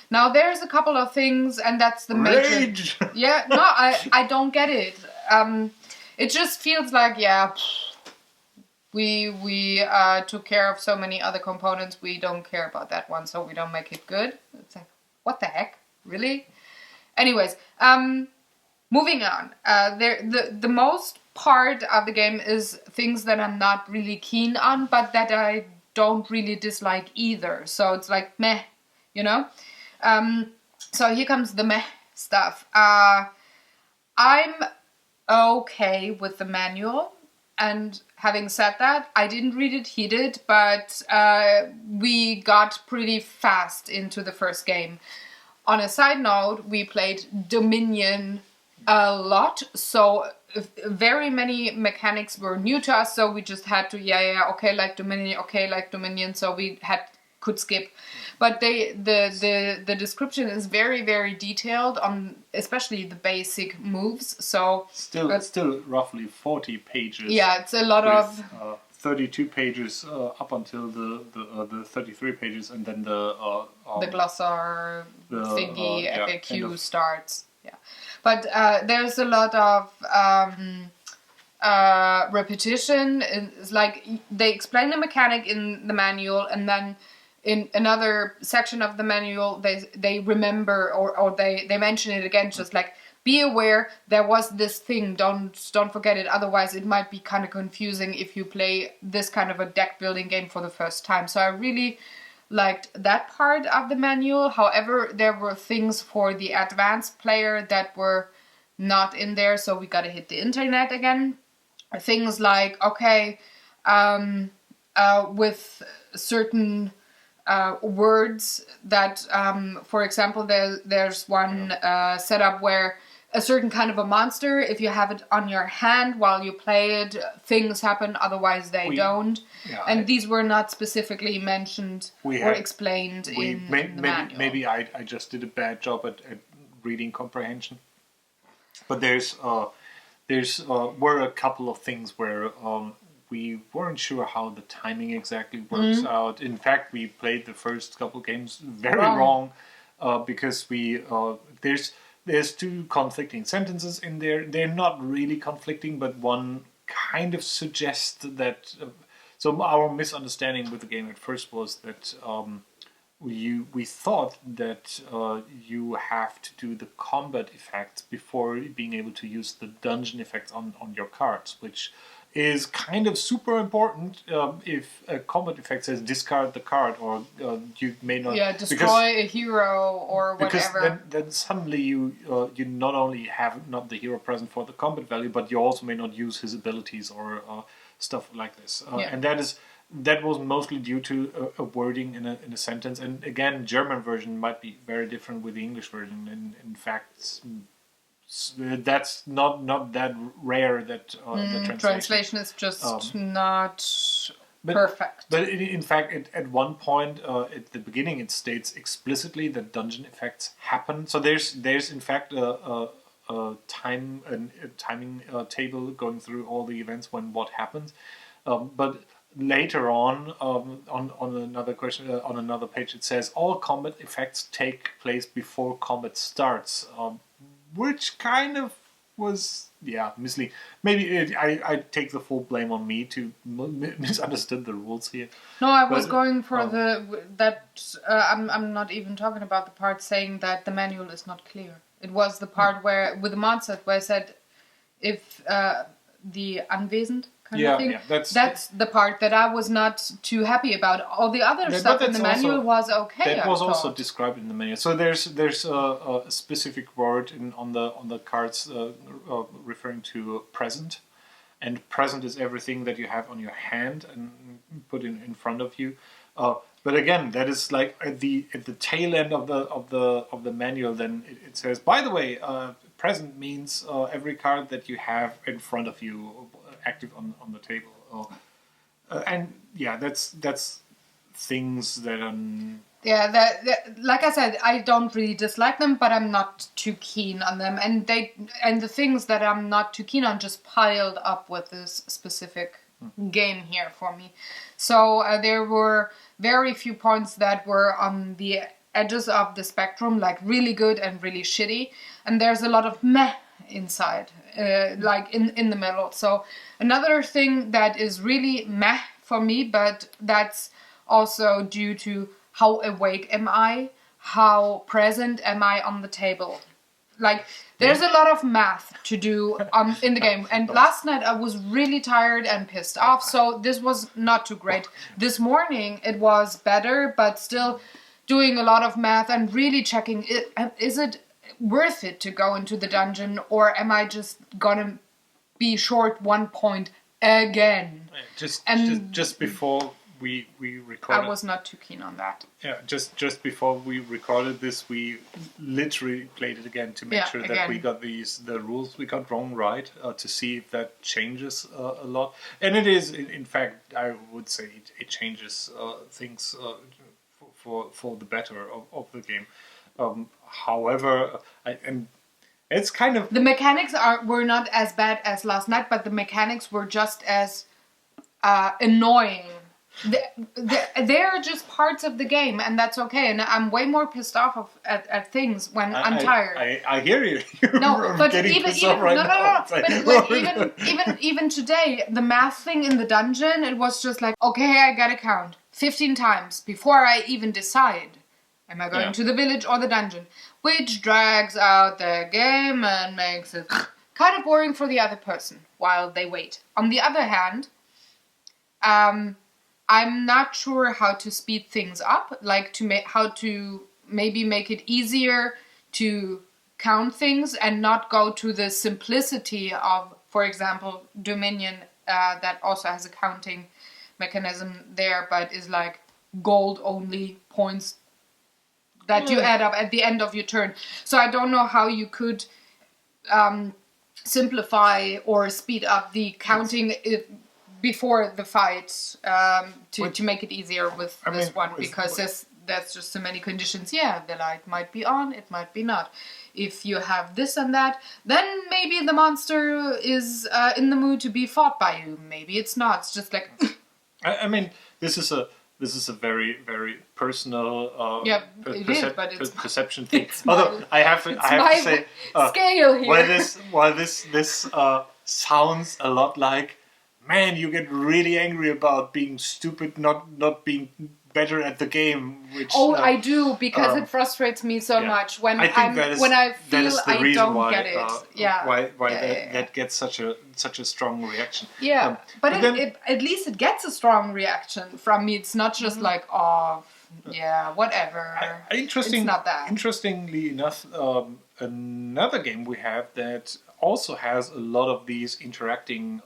Speaker 1: Now there's a couple of things, and that's the
Speaker 2: Rage!
Speaker 1: major... Yeah, no, I don't get it. It just feels like, we took care of so many other components, we don't care about that one, so we don't make it good. It's like, what the heck? Really? Anyways, moving on. The most part of the game is things that I'm not really keen on, but that I don't really dislike either. So it's like meh, you know. So here comes the meh stuff. I'm okay with the manual, and having said that, I didn't read it, he did, but we got pretty fast into the first game. On a side note, we played Dominion a lot, so very many mechanics were new to us, so we just had to okay, like Dominion, so we could skip. But the description is very, very detailed on especially the basic moves. So
Speaker 2: still roughly 40 pages.
Speaker 1: Yeah, it's a lot of
Speaker 2: 32 pages up until the 33 pages, and then the
Speaker 1: glossar thingy FAQ starts. Yeah, but there's a lot of repetition. It's like they explain the mechanic in the manual, and then in another section of the manual they remember or they mention it again, just like, be aware there was this thing, don't forget it, otherwise it might be kind of confusing if you play this kind of a deck building game for the first time. So I really liked that part of the manual. However, there were things for the advanced player that were not in there, so we gotta hit the internet again. Things like, okay, with certain words that, for example, there's one setup where a certain kind of a monster, if you have it on your hand while you play it, things happen, otherwise they don't. Yeah, and these were not specifically mentioned or explained in the manual.
Speaker 2: Maybe I just did a bad job at reading comprehension. But there's were a couple of things where we weren't sure how the timing exactly works out. In fact, we played the first couple games very wrong because there's two conflicting sentences in there. They're not really conflicting, but one kind of suggests that. So our misunderstanding with the game at first was that we thought that you have to do the combat effects before being able to use the dungeon effects on your cards, which is kind of super important. If a combat effect says discard the card, or you may not
Speaker 1: destroy a hero or whatever.
Speaker 2: Because then suddenly you not only have not the hero present for the combat value, but you also may not use his abilities or stuff like this. And that was mostly due to a wording in a sentence. And again, German version might be very different with the English version. And in fact, that's not that rare that the
Speaker 1: translation is just not perfect.
Speaker 2: But in fact, at one point at the beginning, it states explicitly that dungeon effects happen. So there's in fact a timing table going through all the events when what happens. But later on another question on another page, it says all combat effects take place before combat starts. Which kind of was, misleading. Maybe I take the full blame on me to misunderstood the rules here.
Speaker 1: No, I was going for I'm not even talking about the part saying that the manual is not clear. It was the part where, with the monster, where I said, if the anwesend kind of thing. Yeah, that's the part that I was not too happy about. All the other stuff in the manual was okay.
Speaker 2: That was also described in the manual. So there's a specific word on the cards referring to present, and present is everything that you have on your hand and put in front of you. But again, that is like at the tail end of the manual. Then it says, by the way, present means every card that you have in front of you, active on the table. That's things that
Speaker 1: that like I said, I don't really dislike them, but I'm not too keen on them, and the things that I'm not too keen on just piled up with this specific game here for me. So there were very few points that were on the edges of the spectrum, like really good and really shitty, and there's a lot of meh inside, like in the middle. So another thing that is really meh for me, but that's also due to how awake am I, how present am I on the table. like there's a lot of math to do in the game. And last night I was really tired and pissed off, so this was not too great. This morning it was better, but still doing a lot of math and really checking is it worth it to go into the dungeon, or am I just gonna be short 1 point again?
Speaker 2: Just before we recorded,
Speaker 1: I was not too keen on that.
Speaker 2: Yeah, just before we recorded this, we literally played it again to make sure that we got the rules we got wrong right, to see if that changes a lot. And it is, in fact, I would say it changes things for the better of the game. However, it's kind of...
Speaker 1: The mechanics were not as bad as last night, but the mechanics were just as annoying. They're just parts of the game, and that's okay. And I'm way more pissed off at things when I'm tired.
Speaker 2: I hear you.
Speaker 1: No, but even
Speaker 2: Like,
Speaker 1: even today, the math thing in the dungeon, it was just like, okay, I gotta count 15 times before I even decide. Am I going to the village or the dungeon? Which drags out the game and makes it kind of boring for the other person while they wait. On the other hand, I'm not sure how to speed things up, like how to maybe make it easier to count things and not go to the simplicity of, for example, Dominion, that also has a counting mechanism there, but is like gold only points that you add up at the end of your turn. So I don't know how you could simplify or speed up the counting before the fight to make it easier with this one, because there's just so many conditions. Yeah, the light might be on, it might be not. If you have this and that, then maybe the monster is in the mood to be fought by you. Maybe it's not. It's just like...
Speaker 2: I mean, this is a very, very personal perception thing. Although I have to say,
Speaker 1: scale here.
Speaker 2: While this sounds a lot like, man, you get really angry about being stupid, not being better at the game. Which
Speaker 1: I do, because it frustrates me so much when I feel I don't get it.
Speaker 2: That gets such a strong reaction.
Speaker 1: Yeah, but at least it gets a strong reaction from me. It's not just like, oh, yeah, whatever. It's not that.
Speaker 2: Interestingly enough, another game we have that also has a lot of these interacting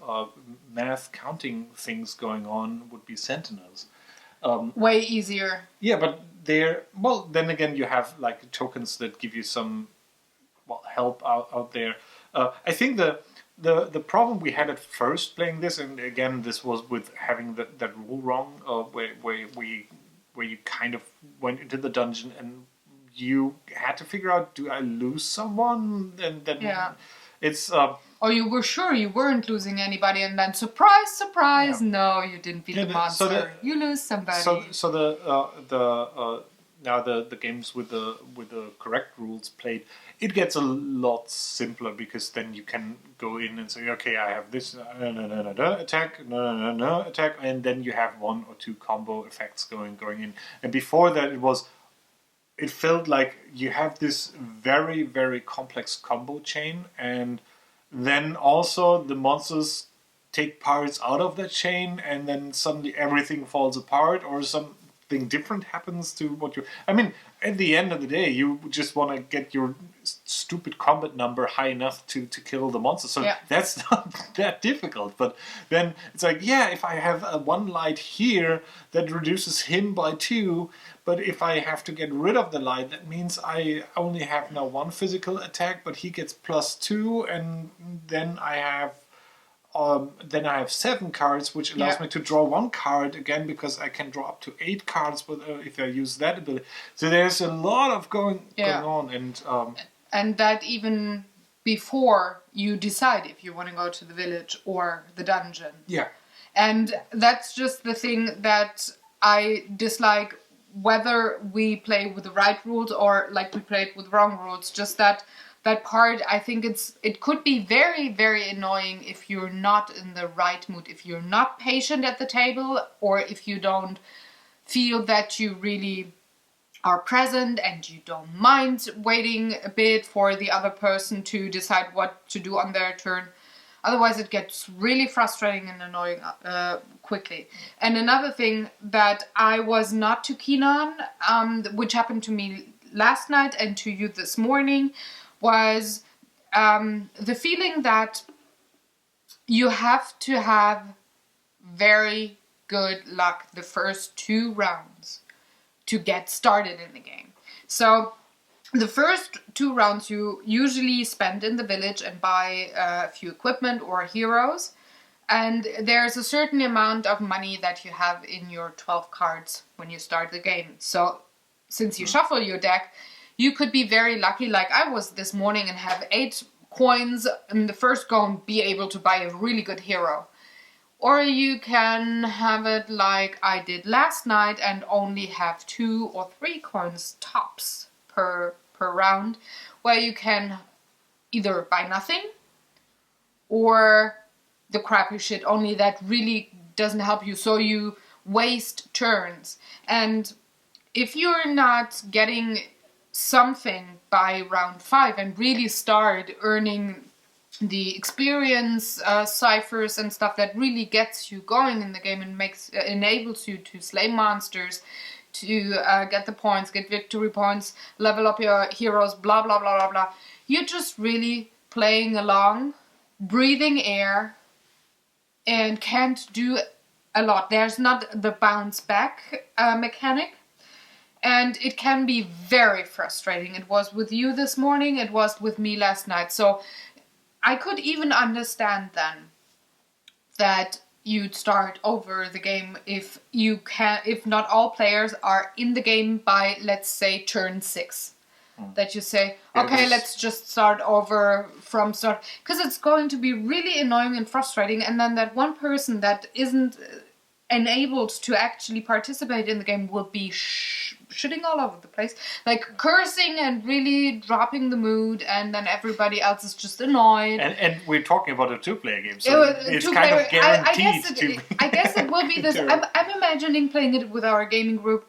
Speaker 2: math counting things going on would be Sentinels.
Speaker 1: Way easier.
Speaker 2: Yeah, but then again, you have like tokens that give you some help out there. I think the problem we had at first playing this, and again this was with having that rule wrong, where you kind of went into the dungeon and you had to figure out, do I lose someone? And then it's
Speaker 1: or you were sure you weren't losing anybody, and then surprise, no, you didn't beat the monster. You lose somebody.
Speaker 2: Now the games with the correct rules played, it gets a lot simpler, because then you can go in and say, okay, I have this attack, attack, and then you have one or two combo effects going in. And before that, it felt like you have this very, very complex combo chain, and then also the monsters take parts out of that chain, and then suddenly everything falls apart, or something different happens to what you... I mean, at the end of the day, you just want to get your stupid combat number high enough to kill the monster. So that's not that difficult. But then it's like, if I have one light here, that reduces him by 2. But if I have to get rid of the light, that means I only have now 1 physical attack, but he gets +2, and then I have 7 cards, which allows me to draw 1 card again, because I can draw up to 8 cards if I use that ability. So there's a lot of going on,
Speaker 1: and that even before you decide if you want to go to the village or the dungeon.
Speaker 2: Yeah,
Speaker 1: and that's just the thing that I dislike. Whether we play with the right rules or like we played with wrong rules, just that part, I think it could be very, very annoying if you're not in the right mood, if you're not patient at the table, or if you don't feel that you really are present and you don't mind waiting a bit for the other person to decide what to do on their turn. Otherwise it gets really frustrating and annoying quickly. And another thing that I was not too keen on, which happened to me last night and to you this morning, was the feeling that you have to have very good luck the first 2 rounds to get started in the game. So the first 2 rounds you usually spend in the village and buy a few equipment or heroes, and there's a certain amount of money that you have in your 12 cards when you start the game. So since you shuffle your deck, you could be very lucky, like I was this morning, and have 8 coins in the first go and be able to buy a really good hero. Or you can have it like I did last night and only have 2 or 3 coins tops per round, where you can either buy nothing or the crappy shit only that really doesn't help you, so you waste turns. And if you're not getting something by round 5 and really start earning the experience ciphers and stuff that really gets you going in the game and enables you to slay monsters, to get the points, get victory points, level up your heroes, blah blah blah blah blah. You're just really playing along, breathing air, and can't do a lot. There's not the bounce back mechanic, and it can be very frustrating. It was with you this morning, it was with me last night. So I could even understand then that you'd start over the game if not all players are in the game by, let's say, turn 6. That you say, okay, let's just start over from start, because it's going to be really annoying and frustrating. And then that one person that isn't enabled to actually participate in the game will be shitting all over the place, like cursing and really dropping the mood, and then everybody else is just annoyed.
Speaker 2: And we're talking about a 2-player game, so it's kind of guaranteed
Speaker 1: I guess it will be this. I'm imagining playing it with our gaming group.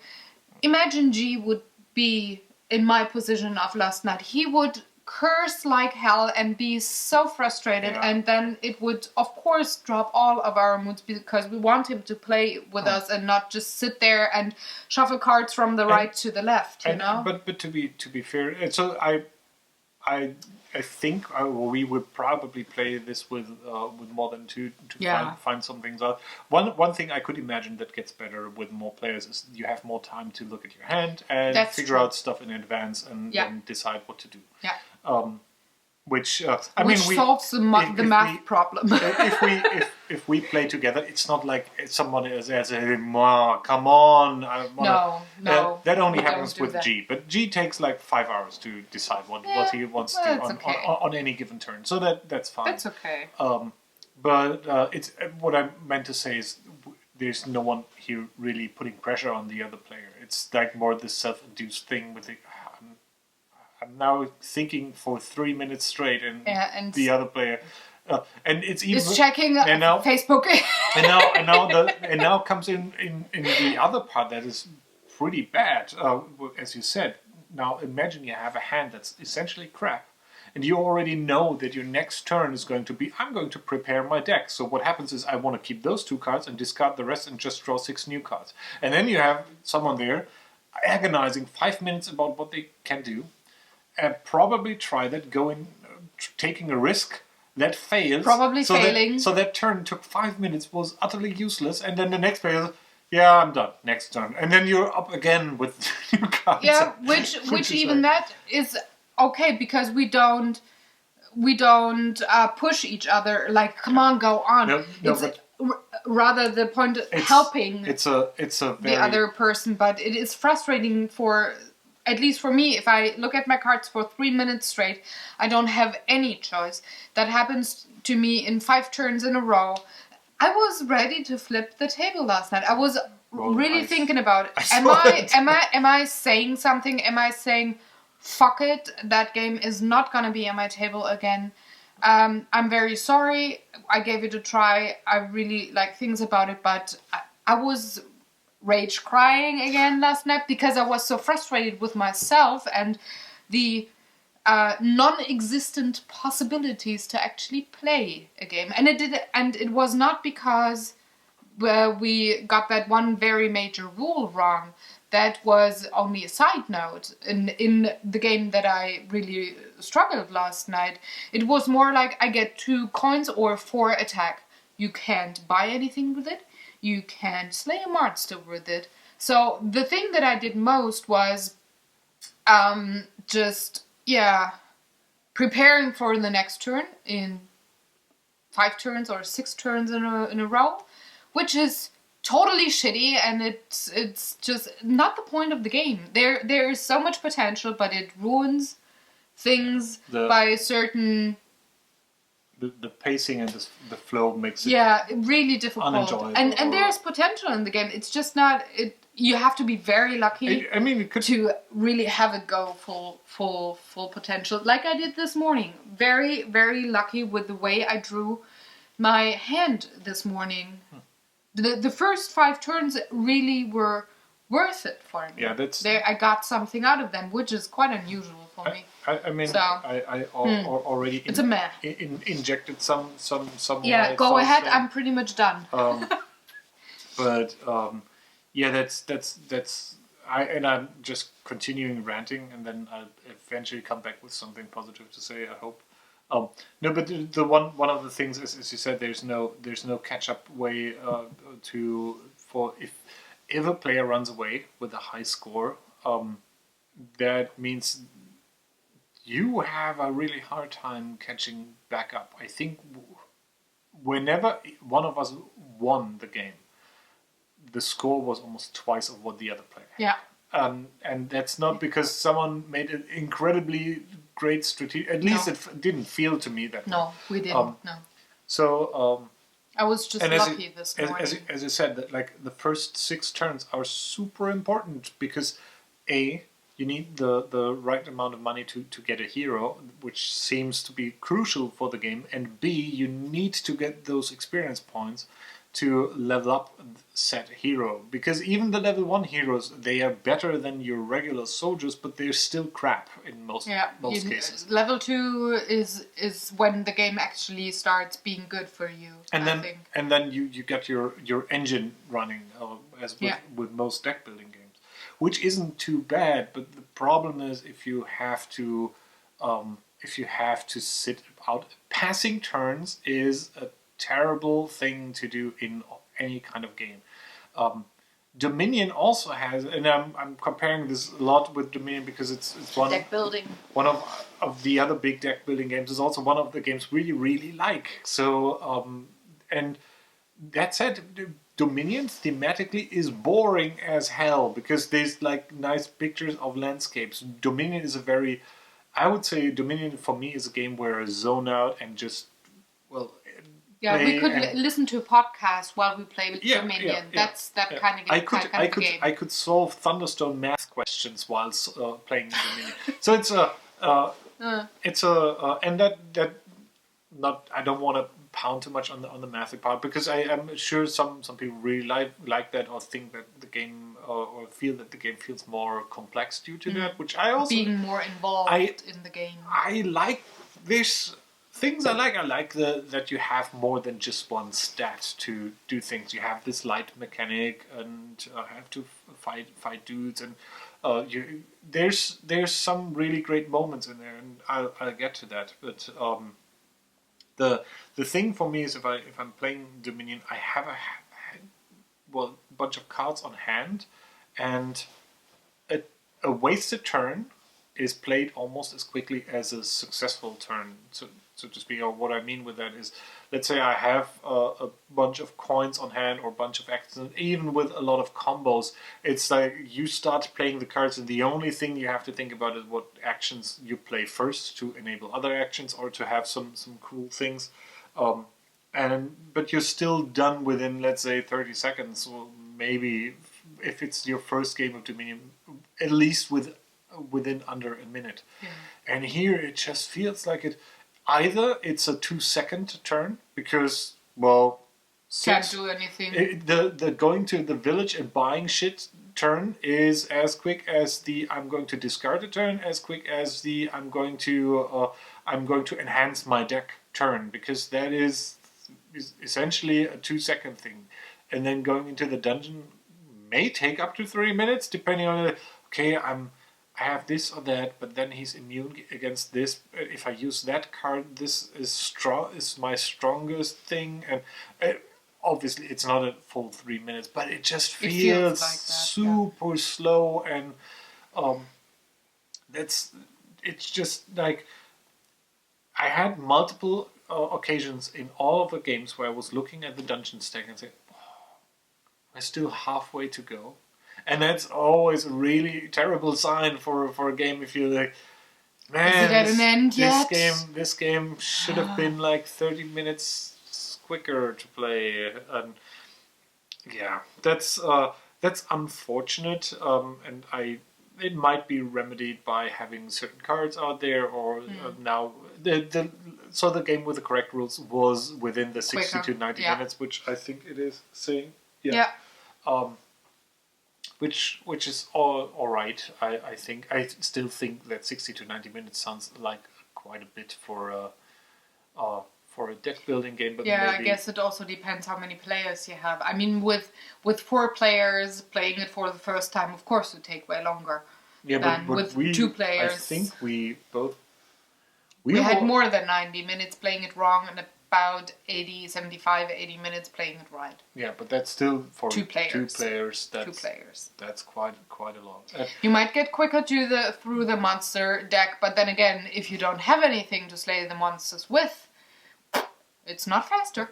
Speaker 1: Imagine G would be in my position of last night. He would curse like hell and be so frustrated, and then it would of course drop all of our moods, because we want him to play with us and not just sit there and shuffle cards from the right to the left, you know.
Speaker 2: But to be fair, so I think we would probably play this with more than 2 to find some things out. One thing I could imagine that gets better with more players is you have more time to look at your hand and figure out stuff in advance and decide what to do.
Speaker 1: Yeah.
Speaker 2: Which
Speaker 1: solves the math problem.
Speaker 2: if we play together, it's not like somebody is saying, "Come on!"
Speaker 1: No.
Speaker 2: That only happens with G. But G takes like 5 hours to decide what he wants to do on any given turn. So that's fine.
Speaker 1: That's okay.
Speaker 2: But it's what I meant to say is there's no one here really putting pressure on the other player. It's like more this self-induced thing with the. I'm now thinking for 3 minutes straight, and the other player, and it's even
Speaker 1: checking Facebook.
Speaker 2: and now comes in the other part that is pretty bad, as you said. Now imagine you have a hand that's essentially crap, and you already know that your next turn is going to be, I'm going to prepare my deck. So what happens is I want to keep those 2 cards and discard the rest and just draw 6 new cards. And then you have someone there agonizing 5 minutes about what they can do. And probably try that, taking a risk that fails.
Speaker 1: Probably failing.
Speaker 2: So that turn took 5 minutes, was utterly useless, and then the next player, I'm done. Next turn, and then you're up again with new cards.
Speaker 1: Yeah, which even that is okay, because we don't push each other. Like, come on, go on. Rather the point of helping.
Speaker 2: It's a very,
Speaker 1: the other person, but it is frustrating for. At least for me, if I look at my cards for 3 minutes straight, I don't have any choice. That happens to me in 5 turns in a row. I was ready to flip the table last night. I was really thinking about it. Am I saying something? Am I saying, fuck it, that game is not gonna be on my table again? I'm very sorry. I gave it a try. I really like things about it, but I was rage crying again last night because I was so frustrated with myself and the non-existent possibilities to actually play a game. And it was not because we got that one very major rule wrong. That was only a side note. In the game that I really struggled last night, it was more like I get 2 coins or 4 attack. You can't buy anything with it. You can't slay a monster with it. So the thing that I did most was preparing for the next turn in 5 turns or 6 turns in a row, which is totally shitty, and it's just not the point of the game. There is so much potential, but it ruins things by a certain...
Speaker 2: The pacing and the flow makes it
Speaker 1: really difficult.
Speaker 2: Unenjoyable.
Speaker 1: And there's potential in the game. It's just not... You have to be very lucky to really have it go full potential. Like I did this morning. Very, very lucky with the way I drew my hand this morning. The first 5 turns really were worth it for me.
Speaker 2: Yeah, that's...
Speaker 1: I got something out of them, which is quite unusual for me.
Speaker 2: I already
Speaker 1: it's a meh.
Speaker 2: Injected some
Speaker 1: Yeah, go ahead. There. I'm pretty much done.
Speaker 2: I'm just continuing ranting, and then I'll eventually come back with something positive to say, I hope. No, but the one of the things is, as you said, there's no catch up way if a player runs away with a high score, that means you have a really hard time catching back up. I think whenever one of us won the game, the score was almost twice of what the other player had.
Speaker 1: Yeah.
Speaker 2: And that's not because someone made an incredibly great strategy. At least it didn't feel to me that way.
Speaker 1: No, we didn't. No.
Speaker 2: So
Speaker 1: I was just lucky this morning.
Speaker 2: As you said, that like the first 6 turns are super important because you need the right amount of money to get a hero, which seems to be crucial for the game, and B, you need to get those experience points to level up said hero, because even the level 1 heroes, they are better than your regular soldiers, but they're still crap in most cases.
Speaker 1: Level 2 is when the game actually starts being good for you.
Speaker 2: And then you get your engine running, as with most deck building games, which isn't too bad. But the problem is if you have to sit out. Passing turns is a terrible thing to do in any kind of game. Dominion also has, and I'm comparing this a lot with Dominion because it's one
Speaker 1: deck building.
Speaker 2: One of the other big deck building games. Is also one of the games we really like. So and that said, Dominion thematically is boring as hell because there's like nice pictures of landscapes. Dominion is I would say Dominion for me is a game where I zone out and just
Speaker 1: we could listen to a podcast while we play with Dominion. That's that kind of game.
Speaker 2: I could solve Thunderstone math questions while playing Dominion. So and that not. I don't want to pound too much on the mathic part because I am sure some people really like that or think that the game or feel that the game feels more complex due to that, which I also
Speaker 1: being more involved in the game.
Speaker 2: I like this. Things I like that you have more than just one stat to do things. You have this light mechanic and have to fight dudes, and there's some really great moments in there, and I'll get to that. But the thing for me is if I'm playing Dominion, I have a bunch of cards on hand, and a wasted turn is played almost as quickly as a successful turn. So to speak, or what I mean with that is, let's say I have a bunch of coins on hand or a bunch of actions, even with a lot of combos, it's like you start playing the cards and the only thing you have to think about is what actions you play first to enable other actions or to have some cool things. But you're still done within, let's say, 30 seconds, or maybe if it's your first game of Dominion, at least within under a minute. Yeah. And here it just feels like either it's a 2-second turn because,
Speaker 1: Can't do anything.
Speaker 2: The going to the village and buying shit turn is as quick as the I'm going to discard a turn, as quick as the I'm going to enhance my deck turn, because that is essentially a 2-second thing. And then going into the dungeon may take up to 3 minutes, depending on I have this or that, but then he's immune against this. If I use that card, this is my strongest thing, and obviously it's not a full 3 minutes, but it just feels
Speaker 1: like that,
Speaker 2: super slow, and it's just like I had multiple occasions in all of the games where I was looking at the dungeon stack and saying, "I'm still halfway to go." And that's always a really terrible sign for a game if you're like, man,
Speaker 1: is it at an end yet?
Speaker 2: This game should have been like 30 minutes quicker to play. And yeah, that's unfortunate. And it might be remedied by having certain cards out there, or now so the game with the correct rules was within the 60 to 90 minutes, which I think it is saying. Yeah. Which is all right. I think I still think that 60 to 90 minutes sounds like quite a bit for a deck building game. But
Speaker 1: yeah,
Speaker 2: maybe...
Speaker 1: I guess it also depends how many players you have. I mean, with 4 players playing it for the first time, of course, it would take way longer than with 2 players.
Speaker 2: I think we
Speaker 1: had more than 90 minutes playing it wrong, and about 75, 80 minutes playing it right.
Speaker 2: Yeah, but that's still for
Speaker 1: 2 players.
Speaker 2: 2 players. That's quite a lot.
Speaker 1: You might get quicker through the monster deck, but then again, if you don't have anything to slay the monsters with, it's not faster.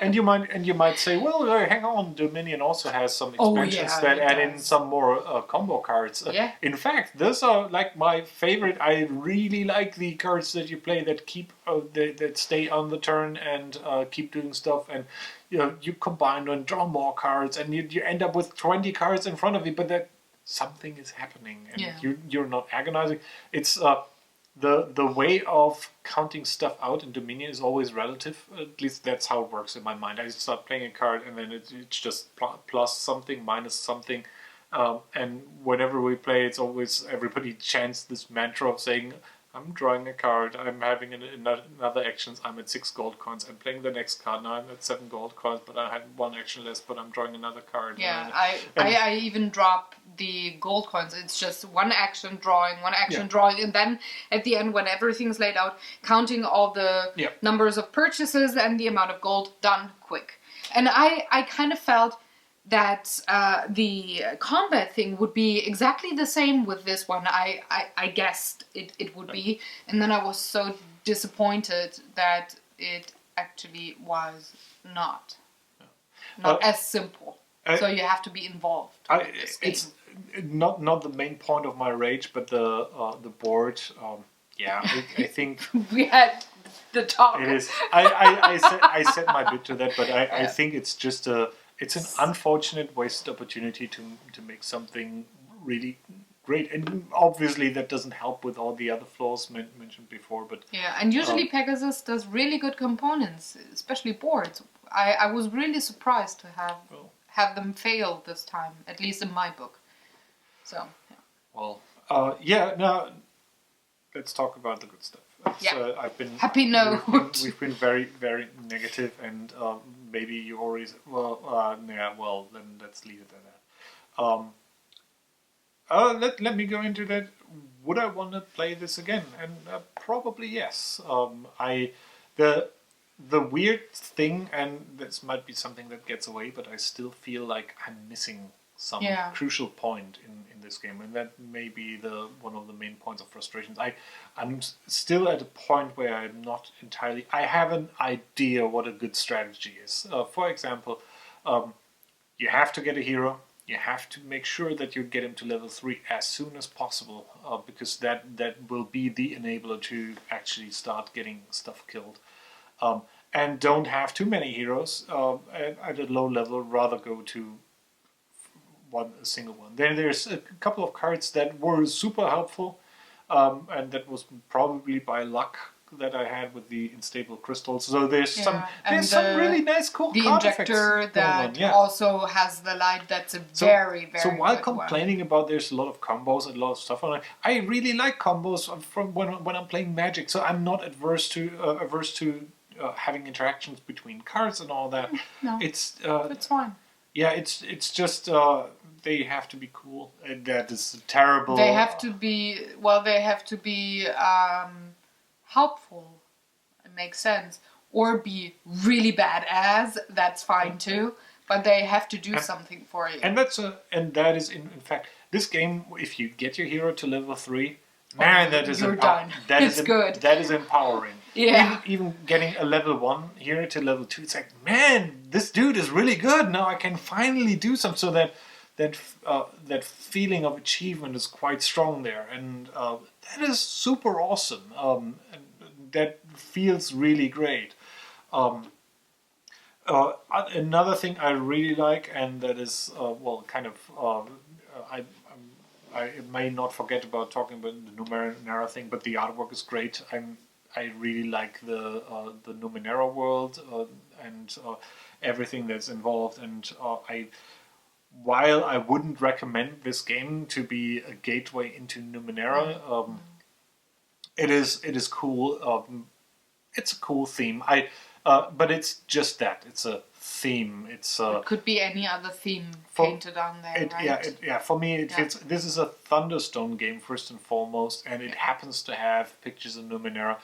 Speaker 2: and you might say, well, hang on, Dominion also has some expansions that add in some more combo cards. In fact, those are like my favorite. I really like the cards that you play that keep that stay on the turn and keep doing stuff, and you combine and draw more cards, and you end up with 20 cards in front of you, but that something is happening, and you're not agonizing. It's the way of counting stuff out in Dominion is always relative. At least that's how it works in my mind. I start playing a card and then it's just plus something, minus something. And whenever we play, it's always everybody chants this mantra of saying, I'm drawing a card, I'm having another actions, I'm at 6 gold coins, I'm playing the next card, now I'm at 7 gold coins, but I have 1 action less, but I'm drawing another card.
Speaker 1: Yeah, I even drop the gold coins. It's just 1 action drawing, 1 action drawing, and then at the end, when everything's laid out, counting all the numbers of purchases and the amount of gold, done, quick. And I kind of felt that the combat thing would be exactly the same with this one. I guessed it would be, and then I was so disappointed that it actually was not as simple. So you have to be involved.
Speaker 2: It's not the main point of my rage, but the board. I think
Speaker 1: we had the talk.
Speaker 2: It is. I said my bit to that, but I think it's just it's an unfortunate wasted opportunity to make something really great, and obviously that doesn't help with all the other flaws mentioned before. But
Speaker 1: and usually Pegasus does really good components, especially boards. I was really surprised to have them fail this time, at least in my book. So now let's talk about the good stuff. I've been happy note.
Speaker 2: We've been very, very negative, and maybe you already then let's leave it at that. Let me go into that. Would I want to play this again? And probably yes. The weird thing, and this might be something that gets away, but I still feel like I'm missing some crucial point in this game, and that may be one of the main points of frustrations. I'm still at a point where I'm not entirely... I have an idea what a good strategy is. For example, you have to get a hero. You have to make sure that you get him to level 3 as soon as possible, because that will be the enabler to actually start getting stuff killed. And don't have too many heroes at a low level, rather go to a single one. There's a couple of cards that were super helpful, and that was probably by luck. that I had with the unstable crystals. So there's
Speaker 1: Yeah,
Speaker 2: some really nice, cool
Speaker 1: the
Speaker 2: card
Speaker 1: injector
Speaker 2: effects going on.
Speaker 1: that
Speaker 2: Yeah.
Speaker 1: also has the light. That's a very
Speaker 2: So while
Speaker 1: good
Speaker 2: complaining about there's a lot of combos and a lot of stuff on it, I really like combos from when I'm playing Magic. So I'm not averse to having interactions between cards and all that.
Speaker 1: No,
Speaker 2: it's
Speaker 1: fine.
Speaker 2: Yeah, it's just they have to be cool, and that is terrible.
Speaker 1: They have to be helpful. It makes sense. Or be really badass. That's fine too. But they have to do something for you.
Speaker 2: And that is in fact this game. If you get your hero to level 3, man, that is
Speaker 1: done. It's good.
Speaker 2: That is empowering.
Speaker 1: Yeah.
Speaker 2: Even getting a level 1 hero to level 2, it's like, man, this dude is really good. Now I can finally do something. So that feeling of achievement is quite strong there, and that is super awesome. And that feels really great. Another thing I really like, and that is I may not forget about talking about the Numenera thing, but the artwork is great. I really like the Numenera world and everything that's involved. And while I wouldn't recommend this game to be a gateway into Numenera, it is cool. It's a cool theme. But it's just that. It's a theme.
Speaker 1: It could be any other theme painted on there, right?
Speaker 2: Yeah. For me, it fits. This is a Thunderstone game first and foremost, and it happens to have pictures of Numenera.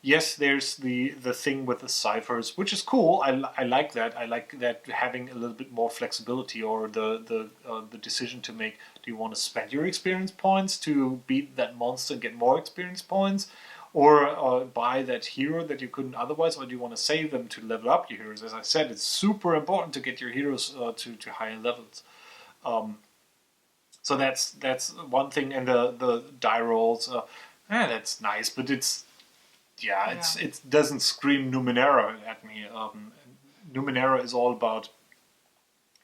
Speaker 2: Yes, there's the thing with the ciphers, which is cool. I like that. I like that having a little bit more flexibility, or the decision to make. Do you want to spend your experience points to beat that monster and get more experience points? Or buy that hero that you couldn't otherwise, or do you want to save them to level up your heroes? As I said, it's super important to get your heroes to higher levels. So that's one thing, and the die rolls. That's nice, but it doesn't scream Numenera at me. Numenera is all about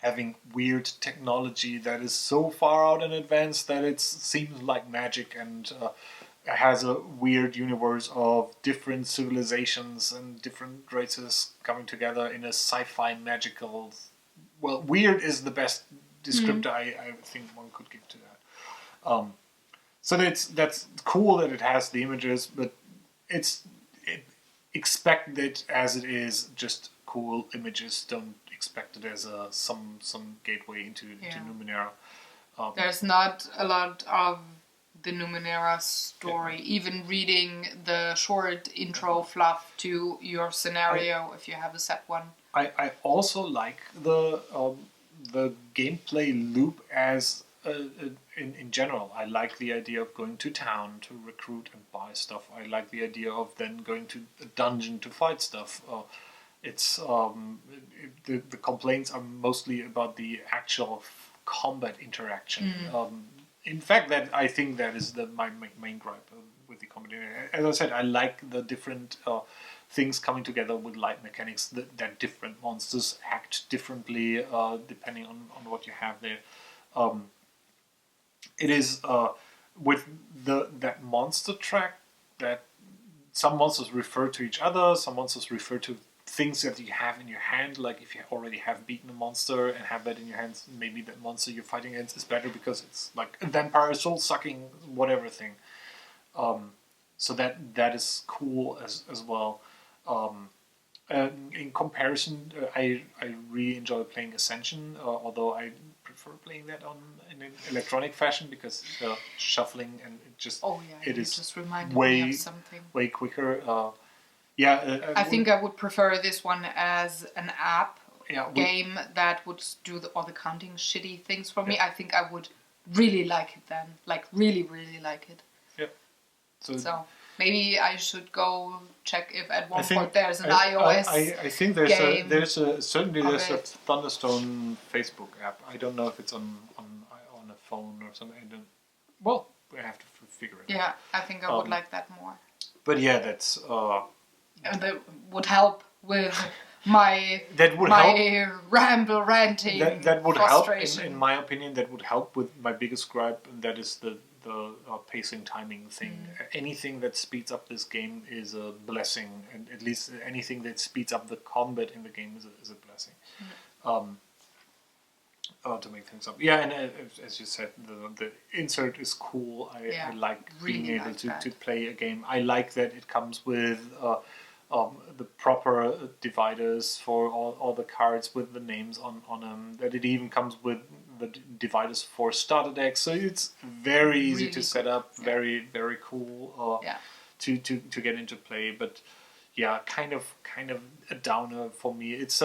Speaker 2: having weird technology that is so far out in advance that it seems like magic, and has a weird universe of different civilizations and different races coming together in a sci-fi magical. Well, weird is the best descriptor I think one could give to that. So that's cool that it has the images, but expect it as it is, just cool images. Don't expect it as some gateway into Numenera.
Speaker 1: There's not a lot of the Numenera story, even reading the short intro fluff to your scenario, if you have a set one.
Speaker 2: I also like the gameplay loop as in general. I like the idea of going to town to recruit and buy stuff. I like the idea of then going to a dungeon to fight stuff. The complaints are mostly about the actual combat interaction. In fact, I think that is my main gripe with the combat. As I said, I like the different things coming together with light mechanics. That different monsters act differently depending on what you have there. It is with that monster track that some monsters refer to each other. Some monsters refer to things that you have in your hand, like if you already have beaten a monster and have that in your hands, maybe that monster you're fighting against is better because it's like a vampire soul sucking whatever thing. So that is cool as well. In comparison, I really enjoy playing Ascension, although I prefer playing that in an electronic fashion because shuffling and it is
Speaker 1: just reminded
Speaker 2: way
Speaker 1: me of something.
Speaker 2: Way quicker.
Speaker 1: I think I would prefer this one as an app game that would do all the counting shitty things for me. I think I would really like it then. Like, really, really like it.
Speaker 2: Yeah.
Speaker 1: So maybe I should go check if at one point there's an iOS
Speaker 2: I think there's a Thunderstone Facebook app. I don't know if it's on a phone or something. Well, we have to figure it out.
Speaker 1: Yeah, I think I would like that more.
Speaker 2: But yeah, that's...
Speaker 1: that would help with my ranting.
Speaker 2: That would help, in my opinion, that would help with my biggest gripe, and that is the pacing timing thing. Anything that speeds up this game is a blessing, and at least anything that speeds up the combat in the game is a blessing. To make things up, and as you said, the insert is cool. I like being able to play a game. I like that it comes with the proper dividers for all the cards with the names on them. That it even comes with the dividers for starter decks, so it's very easy to set up. Very very cool. To get into play, but. Yeah, kind of a downer for me. It's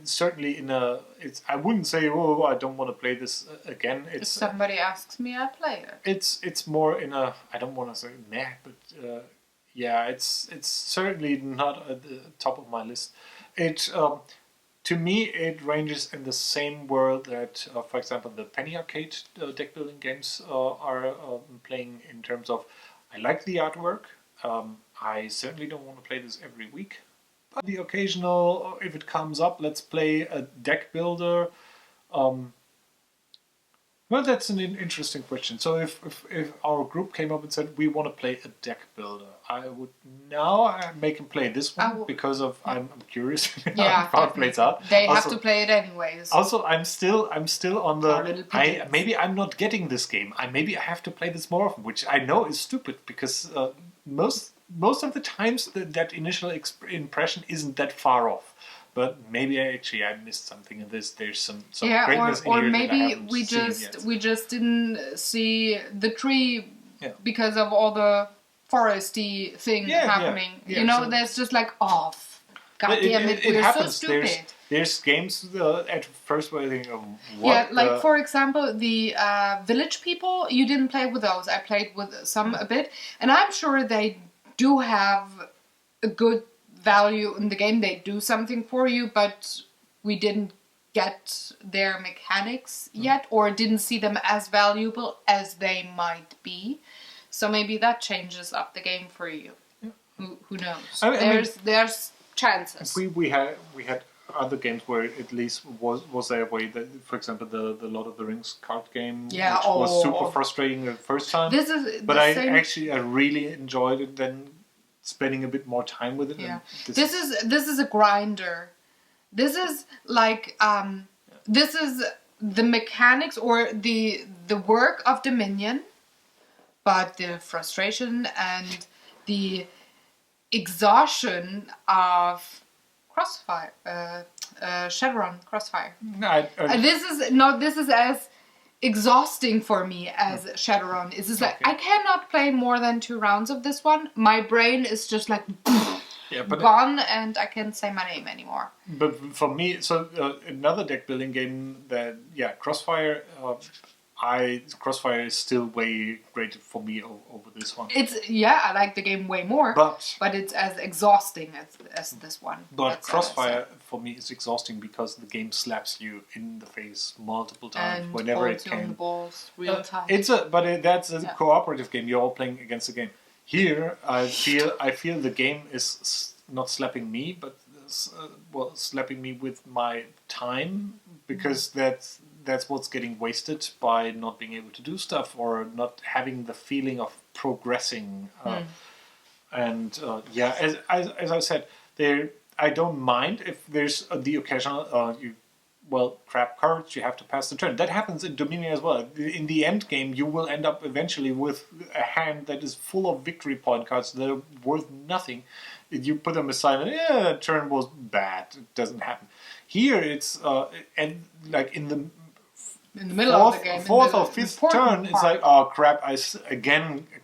Speaker 2: certainly I wouldn't say I don't want to play this again.
Speaker 1: If somebody asks me, I play it.
Speaker 2: It's more in a, I don't want to say meh, but it's certainly not at the top of my list. It to me it ranges in the same world that for example the Penny Arcade deck building games are playing in terms of I like the artwork. I certainly don't want to play this every week. But the occasional, if it comes up, let's play a deck builder. Well, that's an interesting question. So if our group came up and said, we want to play a deck builder, I would now make them play this one because I'm curious how it plays out.
Speaker 1: They have to play it anyways.
Speaker 2: Also, I'm still on the... maybe I'm not getting this game. Maybe I have to play this more often, which I know is stupid because... most of the times that initial impression isn't that far off, but maybe I missed something in this. There's some greatness in here. Or
Speaker 1: maybe we just didn't see the tree because of all the foresty thing happening. So there's just like off. God damn it, we're
Speaker 2: happens.
Speaker 1: So stupid.
Speaker 2: There's games at first where I think, what?
Speaker 1: For example, the Village People, you didn't play with those. I played with some a bit, and I'm sure they do have a good value in the game. They do something for you, but we didn't get their mechanics yet, or didn't see them as valuable as they might be. So maybe that changes up the game for you. Yeah. Who knows? There's chances.
Speaker 2: We had other games where at least was there a way that, for example, the Lord of the Rings card game, which was super frustrating the first time. I really enjoyed it then, spending a bit more time with it.
Speaker 1: Yeah, this is a grinder. This is like this is the mechanics or the work of Dominion, but the frustration and the exhaustion of Crossfire, Shadowrun Crossfire. This is as exhausting for me as Shadowrun. It's just like I cannot play more than 2 rounds of this one. My brain is just like gone, and I can't say my name anymore.
Speaker 2: But for me, another deck building game that Crossfire. Crossfire is still way greater for me over this one.
Speaker 1: I like the game way more, but it's as exhausting as this one.
Speaker 2: But Crossfire for me is exhausting because the game slaps you in the face multiple times whenever it can.
Speaker 1: And the balls real time.
Speaker 2: That's a cooperative game. You're all playing against the game. Here, I feel the game is not slapping me, but slapping me with my time, because that's what's getting wasted by not being able to do stuff or not having the feeling of progressing. As I said, I don't mind if there's the occasional crap cards, you have to pass the turn. That happens in Dominion as well. In the end game, you will end up eventually with a hand that is full of victory point cards that are worth nothing. You put them aside and turn was bad. It doesn't happen. Here it's in the middle of the game, fourth or fifth turn, it's like, oh crap! I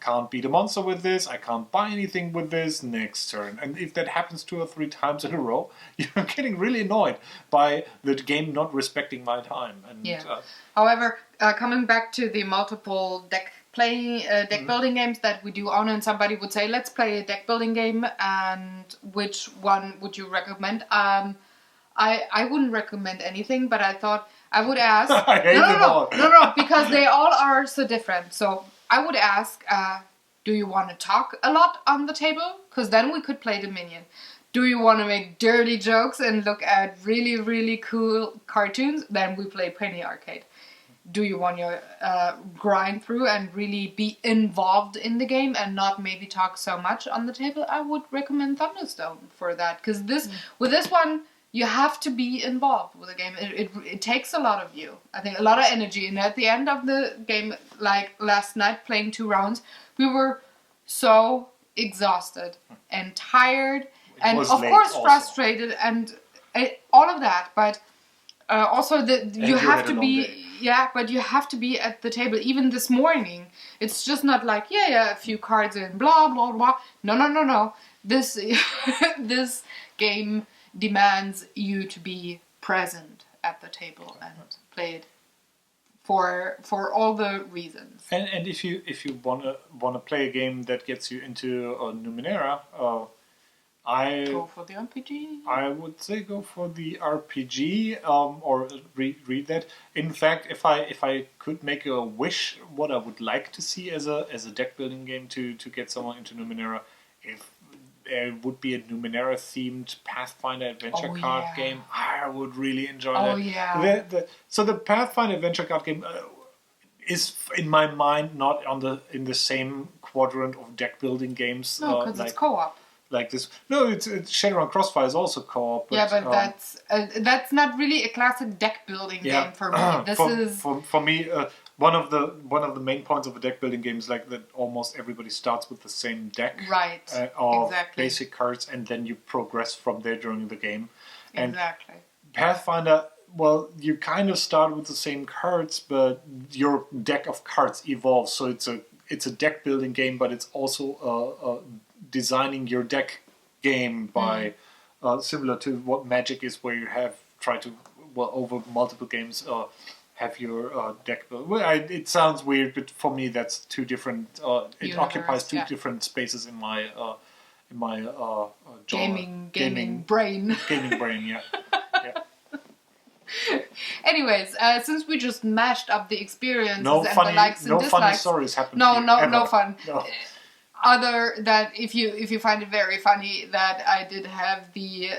Speaker 2: can't beat a monster with this. I can't buy anything with this. Next turn, and if that happens 2 or 3 times in a row, you're getting really annoyed by the game not respecting my time. And,
Speaker 1: However, coming back to the multiple deck building games that we do own, and somebody would say, let's play a deck building game, and which one would you recommend? I wouldn't recommend anything, but I thought I would ask. No, because they all are so different. So I would ask, do you want to talk a lot on the table? Because then we could play Dominion. Do you want to make dirty jokes and look at really, really cool cartoons? Then we play Penny Arcade. do you want to grind through and really be involved in the game and not maybe talk so much on the table, I would recommend Thunderstone for that. Because with this one, you have to be involved with the game. It takes a lot of you. I think a lot of energy. And at the end of the game, like last night playing 2 rounds, we were so exhausted and tired and of course
Speaker 2: also.
Speaker 1: frustrated and all of that. But also you have to be but you have to be at the table. Even this morning, it's just not like a few cards in blah blah blah. No. This this game demands you to be present at the table and play it for all the reasons.
Speaker 2: And if you wanna play a game that gets you into Numenera,
Speaker 1: go for the RPG.
Speaker 2: I would say go for the RPG, or read that. In fact, if I could make a wish, what I would like to see as a deck building game to get someone into Numenera, if there would be a Numenera themed Pathfinder adventure card game, I would really enjoy that.
Speaker 1: Oh yeah.
Speaker 2: So the Pathfinder adventure card game is in my mind not in the same quadrant of deck building games.
Speaker 1: No, because it's co-op.
Speaker 2: Like this. No, it's Shadowrun Crossfire is also co-op. But,
Speaker 1: that's not really a classic deck building game for me.
Speaker 2: For me. One of the main points of a deck building game is like that almost everybody starts with the same deck,
Speaker 1: right?
Speaker 2: Of basic cards, and then you progress from there during the game. And
Speaker 1: exactly.
Speaker 2: Pathfinder, well, you kind of start with the same cards, but your deck of cards evolves. So it's a deck building game, but it's also designing your deck game by similar to what Magic is, where you have tried to over multiple games. Have your deck built. Well, it sounds weird, but for me that's two different. It occupies two different spaces in my
Speaker 1: gaming brain.
Speaker 2: Gaming brain, yeah.
Speaker 1: Anyways, since we just mashed up the experiences
Speaker 2: no
Speaker 1: and
Speaker 2: funny,
Speaker 1: the likes and
Speaker 2: no
Speaker 1: dislikes,
Speaker 2: funny stories happen.
Speaker 1: No fun. No. Other that if you find it very funny that I did have the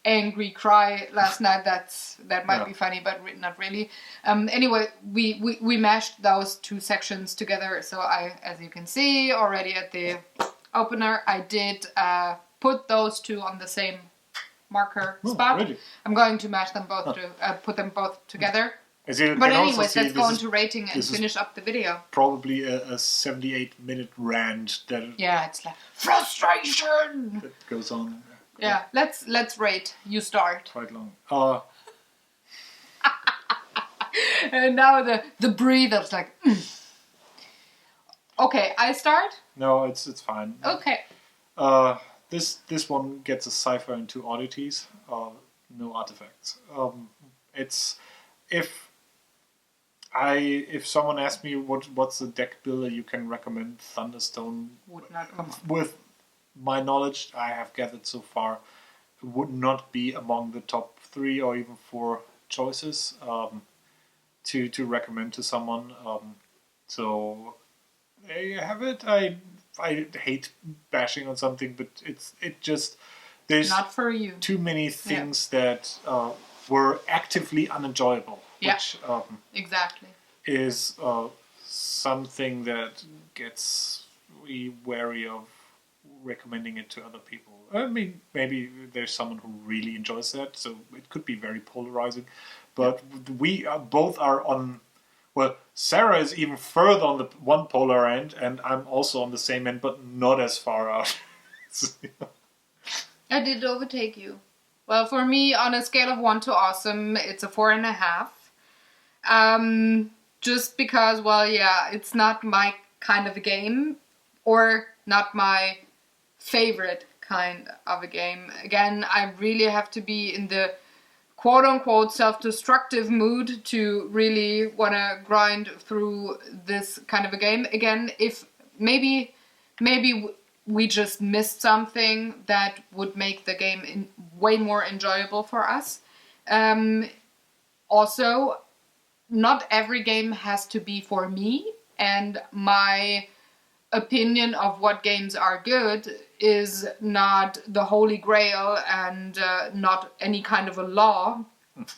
Speaker 1: angry cry last night, that might be funny, but not really. Anyway, we mashed those 2 sections together, so as you can see already at the opener, I did put those 2 on the same marker spot.
Speaker 2: Really?
Speaker 1: I'm going to mash them both put them both together.
Speaker 2: But
Speaker 1: anyways, let's go into rating and finish up the video.
Speaker 2: Probably a 78-minute rant that
Speaker 1: it's like frustration
Speaker 2: that goes on.
Speaker 1: Yeah, let's rate. You start.
Speaker 2: Quite long.
Speaker 1: And now the breather's like. Okay, I start.
Speaker 2: No, it's fine.
Speaker 1: Okay.
Speaker 2: This one gets a cipher and 2 oddities. No artifacts. It's if someone asked me what's the deck builder you can recommend, Thunderstone
Speaker 1: would not.
Speaker 2: With my knowledge I have gathered so far, would not be among the top 3 or even 4 choices to recommend to someone. So there you have it. I hate bashing on something, but there's
Speaker 1: not for you.
Speaker 2: Too many things that were actively unenjoyable. Which
Speaker 1: exactly
Speaker 2: is something that gets me wary of recommending it to other people. I mean, maybe there's someone who really enjoys that, so it could be very polarizing. But we both are on. Well, Sarah is even further on the one polar end, and I'm also on the same end, but not as far out.
Speaker 1: I did overtake you. Well, for me, on a scale of 1 to awesome, it's a 4.5. Just because, it's not my kind of a game, or not my favorite kind of a game. Again, I really have to be in the quote-unquote self-destructive mood to really want to grind through this kind of a game. Again, if maybe we just missed something that would make the game way more enjoyable for us. Also, not every game has to be for me, and my opinion of what games are good is not the holy grail and not any kind of a law.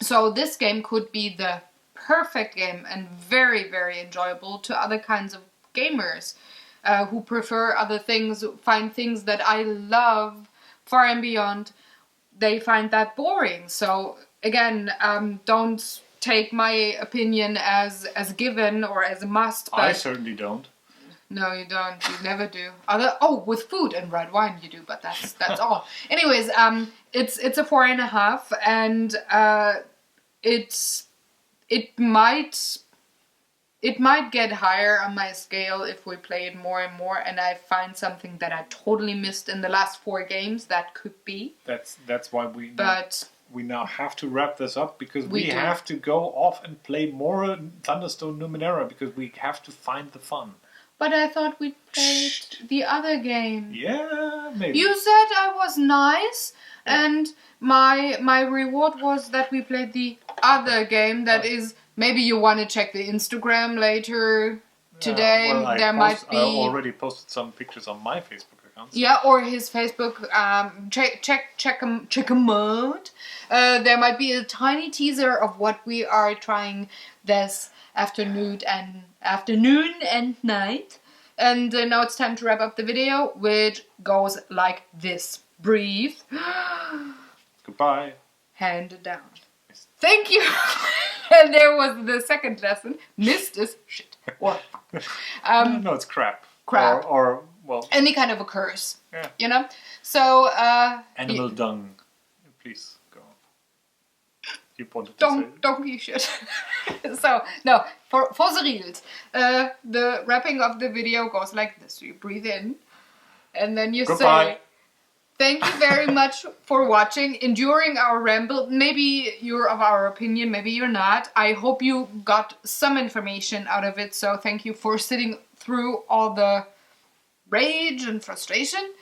Speaker 1: So this game could be the perfect game and very, very enjoyable to other kinds of gamers who prefer other things, find things that I love far and beyond. They find that boring. So again, don't take my opinion as given or as a must. But
Speaker 2: I certainly don't.
Speaker 1: No, you don't. You never do. With food and red wine you do, but that's all. Anyways, it's a 4.5, and it might get higher on my scale if we play it more and more, and I find something that I totally missed in the last 4 games. That could be.
Speaker 2: That's why we now have to wrap this up, because we have to go off and play more Thunderstone Numenera, because we have to find the fun.
Speaker 1: But I thought we played the other game.
Speaker 2: Yeah, maybe.
Speaker 1: You said I was nice, and my reward was that we played the other game. That is, maybe you want to check the Instagram later today. I
Speaker 2: already posted some pictures on my Facebook account. So.
Speaker 1: Yeah, or his Facebook. Check him out. There might be a tiny teaser of what we are trying this afternoon and night. And now it's time to wrap up the video, which goes like this. Breathe.
Speaker 2: Goodbye.
Speaker 1: Hand it down. Thank you. And there was the second lesson. Mist is shit. Or
Speaker 2: no, it's crap.
Speaker 1: Crap.
Speaker 2: Or well,
Speaker 1: any kind of a curse.
Speaker 2: Yeah.
Speaker 1: You know? So
Speaker 2: animal dung. Please go on. You wanted to say.
Speaker 1: Donkey shit. So no, for the reals. The wrapping of the video goes like this. You breathe in, and then you say, thank you very much for watching, enduring our ramble. Maybe you're of our opinion, maybe you're not. I hope you got some information out of it, so thank you for sitting through all the rage and frustration.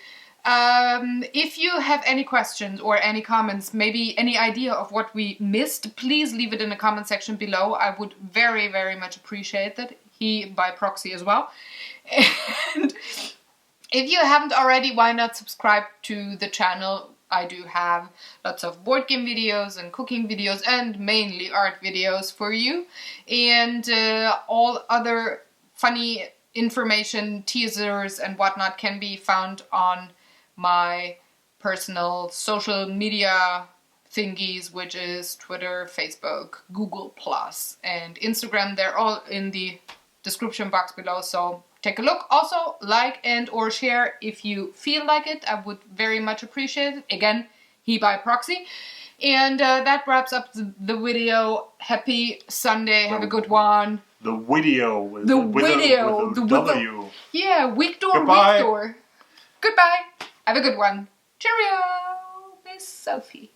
Speaker 1: If you have any questions or any comments, maybe any idea of what we missed, please leave it in the comment section below. I would very, very much appreciate that. He by proxy as well. And if you haven't already, why not subscribe to the channel? I do have lots of board game videos and cooking videos and mainly art videos for you. And all other funny information, teasers and whatnot can be found on my personal social media thingies, which is Twitter, Facebook, Google+, and Instagram. They're all in the description box below, so take a look. Also, like and or share if you feel like it. I would very much appreciate it. Again, he by proxy. And that wraps up the video. Happy Sunday. Have a good one.
Speaker 2: The video. With
Speaker 1: the
Speaker 2: with
Speaker 1: video.
Speaker 2: A W.
Speaker 1: Yeah, Victor.
Speaker 2: Goodbye.
Speaker 1: Victor. Goodbye. Have a good one. Cheerio, Miss Sophie.